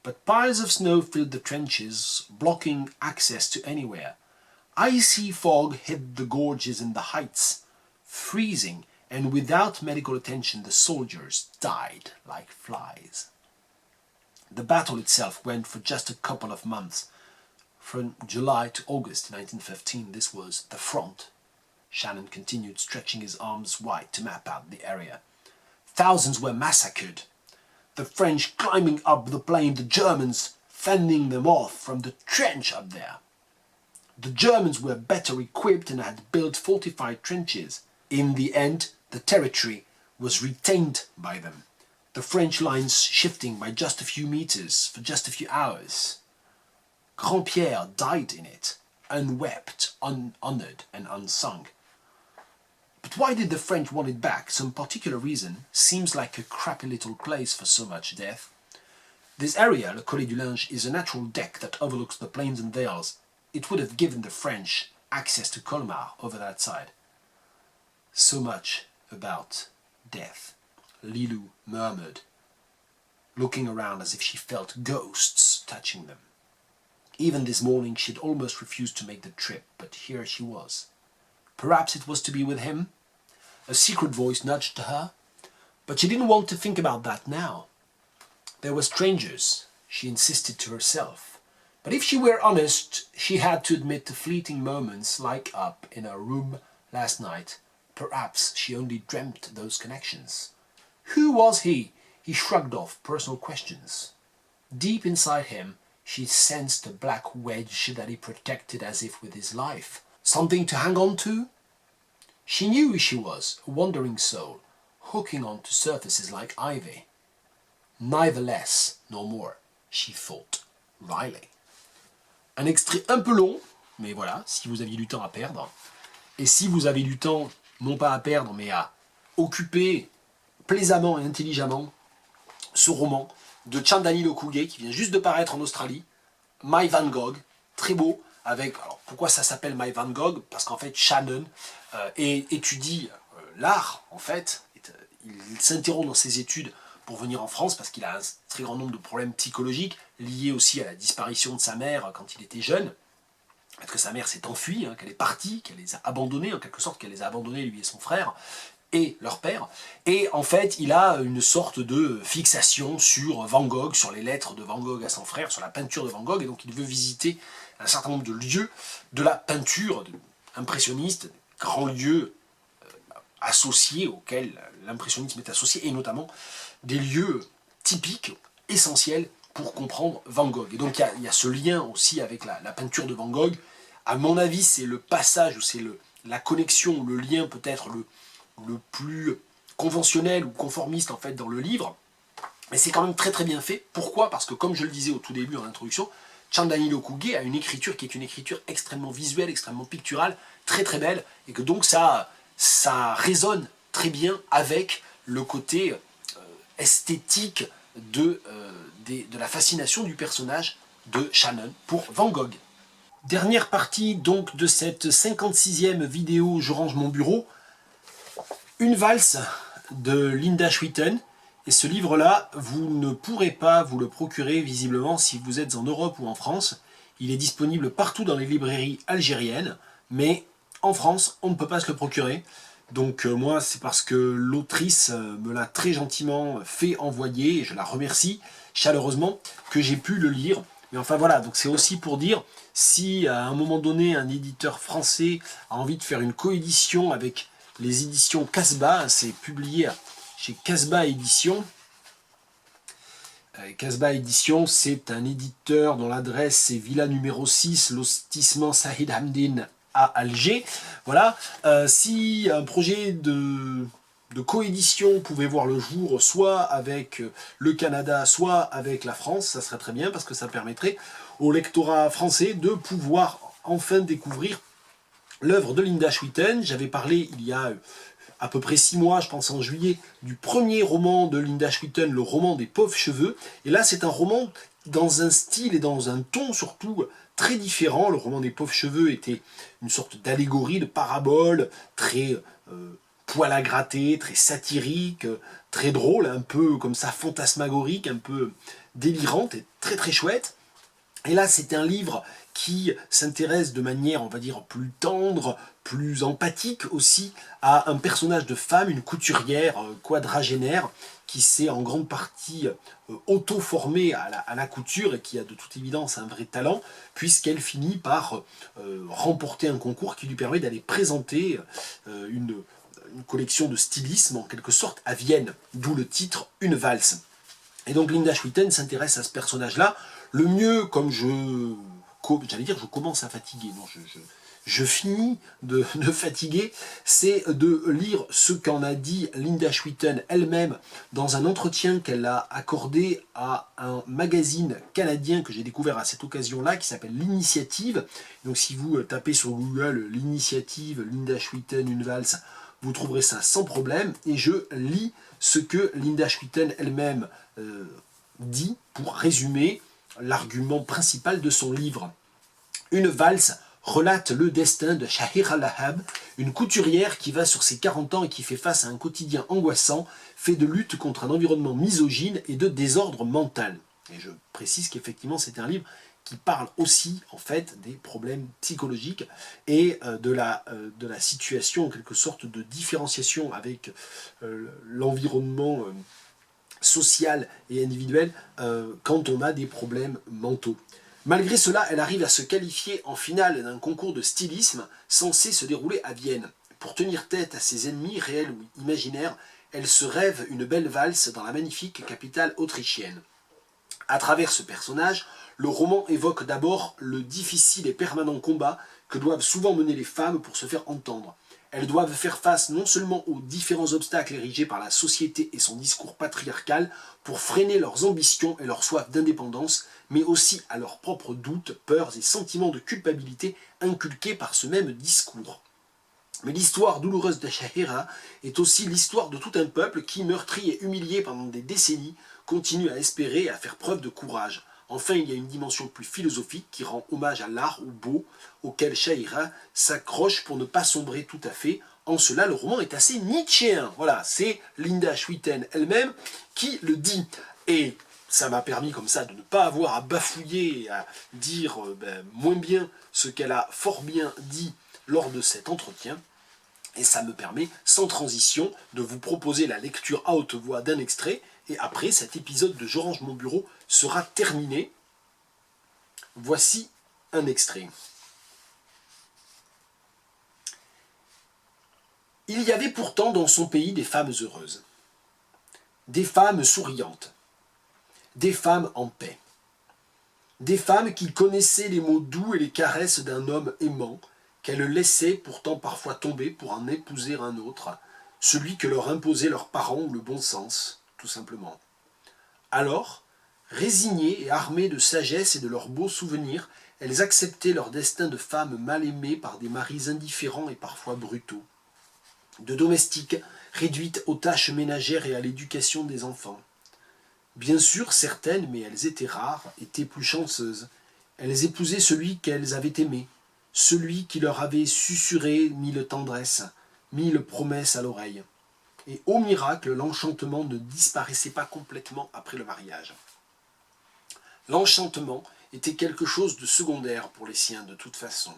Speaker 1: But piles of snow filled the trenches, blocking access to anywhere. Icy fog hid the gorges and the heights. Freezing, and without medical attention, the soldiers died like flies. The battle itself went for just a couple of months. From July to August 1915, this was the front." Shannon continued, stretching his arms wide to map out the area. "Thousands were massacred. The French climbing up the plain, the Germans fending them off from the trench up there. The Germans were better equipped and had built fortified trenches. In the end, the territory was retained by them, the French lines shifting by just a few meters for just a few hours. Grandpierre died in it, unwept, unhonored and unsung. But why did the French want it back? Some particular reason? Seems like a crappy little place for so much death. This area, Le Collet du Linge, is a natural deck that overlooks the plains and vales. It would have given the French access to Colmar over that side. So much about death, Lilou murmured, looking around as if she felt ghosts touching them. Even this morning she'd almost refused to make the trip, but here she was. Perhaps it was to be with him? A secret voice nudged her, but she didn't want to think about that now. They were strangers, she insisted to herself. But if she were honest, she had to admit to fleeting moments like up in her room last night. Perhaps she only dreamt those connections. Who was he? He shrugged off personal questions. Deep inside him, she sensed a black wedge that he protected as if with his life. Something to hang on to? She knew who she was, a wandering soul, hooking on to surfaces like ivy. Neither less nor more, she thought, Riley. Un extrait un peu long, mais voilà, si vous aviez du temps à perdre. Et si vous avez du temps, non pas à perdre, mais à occuper plaisamment et intelligemment ce roman de Chandani Lokouge qui vient juste de paraître en Australie, My Van Gogh, très beau, avec, alors pourquoi ça s'appelle My Van Gogh? Parce qu'en fait Shannon étudie l'art, en fait, il s'interrompt dans ses études pour venir en France parce qu'il a un très grand nombre de problèmes psychologiques liés aussi à la disparition de sa mère quand il était jeune. Parce que sa mère s'est enfuie, hein, qu'elle est partie, qu'elle les a abandonnés, en quelque sorte, qu'elle les a abandonnés, lui et son frère, et leur père. Et en fait, il a une sorte de fixation sur Van Gogh, sur les lettres de Van Gogh à son frère, sur la peinture de Van Gogh, et donc il veut visiter un certain nombre de lieux de la peinture impressionniste, grands lieux associés auxquels l'impressionnisme est associé, et notamment des lieux typiques, essentiels, pour comprendre Van Gogh. Et donc il y a ce lien aussi avec la peinture de Van Gogh. À mon avis, c'est le passage, ou c'est la connexion, le lien peut-être le plus conventionnel ou conformiste en fait dans le livre. Mais c'est quand même très très bien fait. Pourquoi? Parce que comme je le disais au tout début en introduction, Chandani Lokouge a une écriture qui est une écriture extrêmement visuelle, extrêmement picturale, très très belle, et que donc ça résonne très bien avec le côté esthétique de la fascination du personnage de Shannon pour Van Gogh. Dernière partie donc de cette 56e vidéo Je range mon bureau, une valse de Linda Schuiten. Et ce livre-là, vous ne pourrez pas vous le procurer visiblement si vous êtes en Europe ou en France. Il est disponible partout dans les librairies algériennes, mais en France, on ne peut pas se le procurer. Donc moi, c'est parce que l'autrice me l'a très gentiment fait envoyer, et je la remercie chaleureusement, que j'ai pu le lire. Mais enfin voilà, donc c'est aussi pour dire, si à un moment donné, un éditeur français a envie de faire une coédition avec les éditions Casbah, c'est publié chez Casbah Éditions. Casbah Éditions, c'est un éditeur dont l'adresse est Villa numéro 6, lotissement Saïd Hamdine à Alger. Voilà, si un projet de coédition pouvait voir le jour, soit avec le Canada, soit avec la France, ça serait très bien, parce que ça permettrait au lectorat français de pouvoir enfin découvrir l'œuvre de Linda Schuiten. J'avais parlé il y a à peu près 6 mois, je pense en juillet, du premier roman de Linda Schuiten, le roman des pauvres cheveux. Et là, c'est un roman dans un style et dans un ton surtout très différent. Le roman des pauvres cheveux était une sorte d'allégorie, de parabole, très poil à gratter, très satirique, très drôle, un peu comme ça fantasmagorique, un peu délirante et très très chouette. Et là, c'est un livre qui s'intéresse de manière, on va dire, plus tendre, plus empathique aussi, à un personnage de femme, une couturière quadragénaire, qui s'est en grande partie auto-formée à la couture et qui a de toute évidence un vrai talent, puisqu'elle finit par remporter un concours qui lui permet d'aller présenter une collection de stylisme, en quelque sorte, à Vienne, d'où le titre « Une valse ». Et donc Linda Schuiten s'intéresse à ce personnage-là. Le mieux, comme j'allais dire, je commence à fatiguer, non, je finis de fatiguer, c'est de lire ce qu'en a dit Linda Schuiten elle-même dans un entretien qu'elle a accordé à un magazine canadien que j'ai découvert à cette occasion-là, qui s'appelle L'Initiative. Donc si vous tapez sur Google L'Initiative, Linda Schuiten, une valse, vous trouverez ça sans problème, et je lis ce que Linda Schuiten elle-même dit pour résumer l'argument principal de son livre. Une valse relate le destin de Shahira Lahab, une couturière qui va sur ses 40 ans et qui fait face à un quotidien angoissant, fait de lutte contre un environnement misogyne et de désordre mental. Et je précise qu'effectivement c'est un livre qui parle aussi en fait des problèmes psychologiques et de la situation en quelque sorte de différenciation avec l'environnement social et individuel quand on a des problèmes mentaux. Malgré cela, elle arrive à se qualifier en finale d'un concours de stylisme censé se dérouler à Vienne. Pour tenir tête à ses ennemis, réels ou imaginaires, elle se rêve une belle valse dans la magnifique capitale autrichienne. À travers ce personnage, le roman évoque d'abord le difficile et permanent combat que doivent souvent mener les femmes pour se faire entendre. Elles doivent faire face non seulement aux différents obstacles érigés par la société et son discours patriarcal pour freiner leurs ambitions et leur soif d'indépendance, mais aussi à leurs propres doutes, peurs et sentiments de culpabilité inculqués par ce même discours. Mais l'histoire douloureuse de Shahira est aussi l'histoire de tout un peuple qui, meurtri et humilié pendant des décennies, continue à espérer et à faire preuve de courage. Enfin, il y a une dimension plus philosophique qui rend hommage à l'art ou beau auquel Shahira s'accroche pour ne pas sombrer tout à fait. En cela, le roman est assez nietzschéen. Voilà, c'est Linda Schuiten elle-même qui le dit. Et ça m'a permis comme ça de ne pas avoir à bafouiller et à dire moins bien ce qu'elle a fort bien dit lors de cet entretien. Et ça me permet, sans transition, de vous proposer la lecture à haute voix d'un extrait. Et après, cet épisode de Je range mon bureau sera terminé. Voici un extrait. Il y avait pourtant dans son pays des femmes heureuses, des femmes souriantes, des femmes en paix, des femmes qui connaissaient les mots doux et les caresses d'un homme aimant, qu'elles laissaient pourtant parfois tomber pour en épouser un autre, celui que leur imposaient leurs parents ou le bon sens, tout simplement. Alors, résignées et armées de sagesse et de leurs beaux souvenirs, elles acceptaient leur destin de femmes mal aimées par des maris indifférents et parfois brutaux, de domestiques réduites aux tâches ménagères et à l'éducation des enfants. Bien sûr, certaines, mais elles étaient rares, étaient plus chanceuses. Elles épousaient celui qu'elles avaient aimé, celui qui leur avait susurré mille tendresses, mille promesses à l'oreille. Et au miracle, l'enchantement ne disparaissait pas complètement après le mariage. L'enchantement était quelque chose de secondaire pour les siens de toute façon.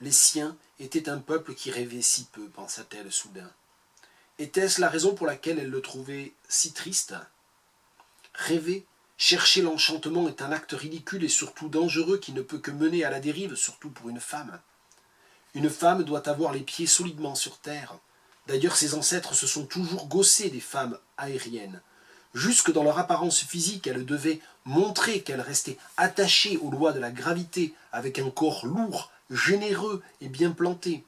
Speaker 1: Les siens étaient un peuple qui rêvait si peu, pensa-t-elle soudain. Était-ce la raison pour laquelle elle le trouvait si triste ? Rêver, chercher l'enchantement est un acte ridicule et surtout dangereux qui ne peut que mener à la dérive, surtout pour une femme. Une femme doit avoir les pieds solidement sur terre. D'ailleurs, ses ancêtres se sont toujours gaussés des femmes aériennes. Jusque dans leur apparence physique, elles devaient montrer qu'elles restaient attachées aux lois de la gravité, avec un corps lourd, généreux et bien planté.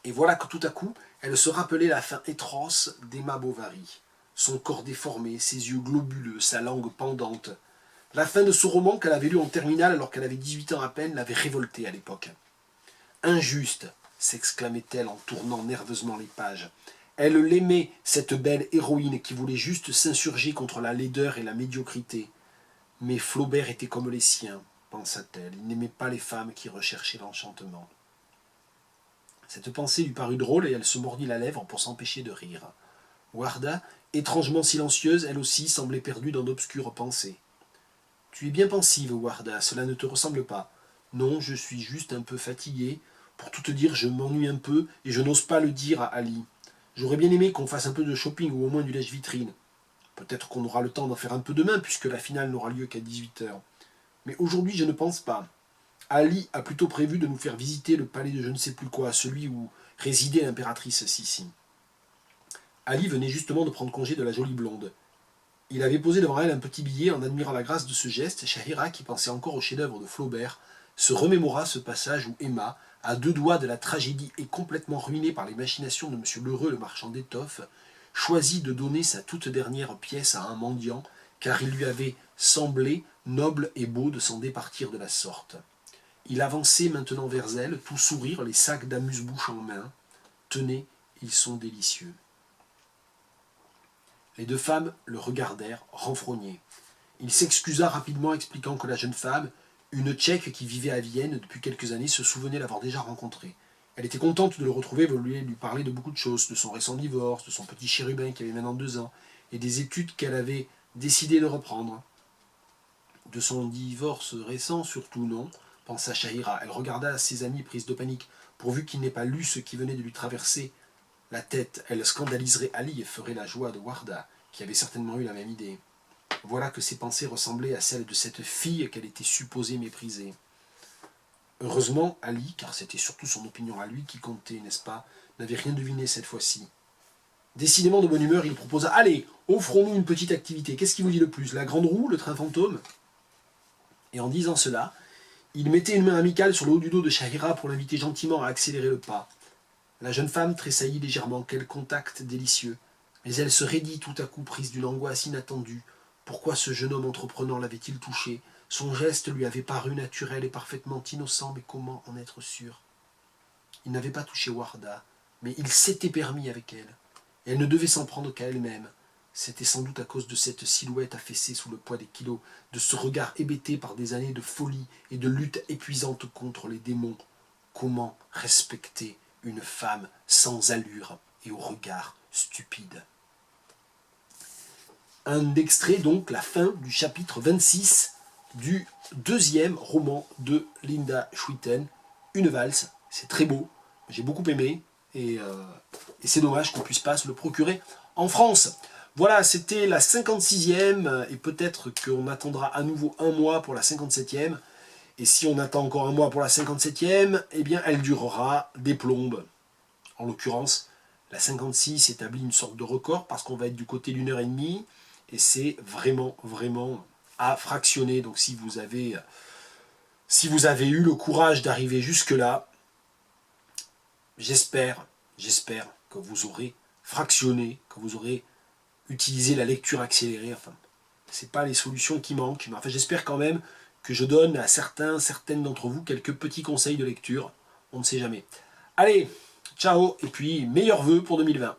Speaker 1: Et voilà que tout à coup, elle se rappelait la fin atroce d'Emma Bovary. Son corps déformé, ses yeux globuleux, sa langue pendante. La fin de ce roman qu'elle avait lu en terminale alors qu'elle avait 18 ans à peine l'avait révoltée à l'époque. Injuste, s'exclamait-elle en tournant nerveusement les pages. Elle l'aimait, cette belle héroïne qui voulait juste s'insurger contre la laideur et la médiocrité. Mais Flaubert était comme les siens, pensa-t-elle. Il n'aimait pas les femmes qui recherchaient l'enchantement. Cette pensée lui parut drôle et elle se mordit la lèvre pour s'empêcher de rire. Warda, étrangement silencieuse, elle aussi semblait perdue dans d'obscures pensées. « Tu es bien pensive, Warda, cela ne te ressemble pas. Non, je suis juste un peu fatiguée. Pour tout te dire, je m'ennuie un peu et je n'ose pas le dire à Ali. J'aurais bien aimé qu'on fasse un peu de shopping ou au moins du lèche-vitrine. Peut-être qu'on aura le temps d'en faire un peu demain puisque la finale n'aura lieu qu'à 18h. Mais aujourd'hui, je ne pense pas. Ali a plutôt prévu de nous faire visiter le palais de je ne sais plus quoi, celui où résidait l'impératrice Sissi. » Ali venait justement de prendre congé de la jolie blonde. Il avait posé devant elle un petit billet en admirant la grâce de ce geste. Shahira, qui pensait encore au chef-d'œuvre de Flaubert, se remémora ce passage où Emma, à deux doigts de la tragédie et complètement ruinée par les machinations de M. Lheureux, le marchand d'étoffes, choisit de donner sa toute dernière pièce à un mendiant, car il lui avait semblé noble et beau de s'en départir de la sorte. Il avançait maintenant vers elle, tout sourire, les sacs d'amuse-bouche en main. Tenez, ils sont délicieux. Les deux femmes le regardèrent, renfrognées. Il s'excusa rapidement, expliquant que la jeune femme, Une Tchèque qui vivait à Vienne depuis quelques années se souvenait l'avoir déjà rencontré. Elle était contente de le retrouver, voulait lui parler de beaucoup de choses, de son récent divorce, de son petit chérubin qui avait maintenant 2 ans, et des études qu'elle avait décidé de reprendre. De son divorce récent, surtout non, pensa Shahira. Elle regarda ses amis prise de panique. Pourvu qu'il n'ait pas lu ce qui venait de lui traverser la tête, elle scandaliserait Ali et ferait la joie de Warda, qui avait certainement eu la même idée. Voilà que ses pensées ressemblaient à celles de cette fille qu'elle était supposée mépriser. Heureusement, Ali, car c'était surtout son opinion à lui qui comptait, n'est-ce pas, n'avait rien deviné cette fois-ci. Décidément de bonne humeur, il proposa « Allez, offrons-nous une petite activité. Qu'est-ce qui vous dit le plus, la grande roue, le train fantôme ?» Et en disant cela, il mettait une main amicale sur le haut du dos de Shahira pour l'inviter gentiment à accélérer le pas. La jeune femme tressaillit légèrement, quel contact délicieux. Mais elle se raidit tout à coup, prise d'une angoisse inattendue. Pourquoi ce jeune homme entreprenant l'avait-il touchée? Son geste lui avait paru naturel et parfaitement innocent, mais comment en être sûr? Il n'avait pas touché Warda, mais il s'était permis avec elle. Elle ne devait s'en prendre qu'à elle-même. C'était sans doute à cause de cette silhouette affaissée sous le poids des kilos, de ce regard hébété par des années de folie et de lutte épuisante contre les démons. Comment respecter une femme sans allure et au regard stupide? Un extrait donc, la fin du chapitre 26 du 2e roman de Linda Schuiten, Une valse. C'est très beau, j'ai beaucoup aimé, et c'est dommage qu'on ne puisse pas se le procurer en France. Voilà, c'était la 56e, et peut-être qu'on attendra à nouveau un mois pour la 57e, et si on attend encore un mois pour la 57e, eh bien elle durera des plombes. En l'occurrence, la 56 établit une sorte de record, parce qu'on va être du côté d'1h30, et c'est vraiment, vraiment à fractionner. Donc si vous avez eu le courage d'arriver jusque-là, j'espère que vous aurez fractionné, que vous aurez utilisé la lecture accélérée. Enfin, ce n'est pas les solutions qui manquent, mais enfin, j'espère quand même que je donne à certaines d'entre vous quelques petits conseils de lecture. On ne sait jamais. Allez, ciao, et puis meilleurs vœux pour 2020.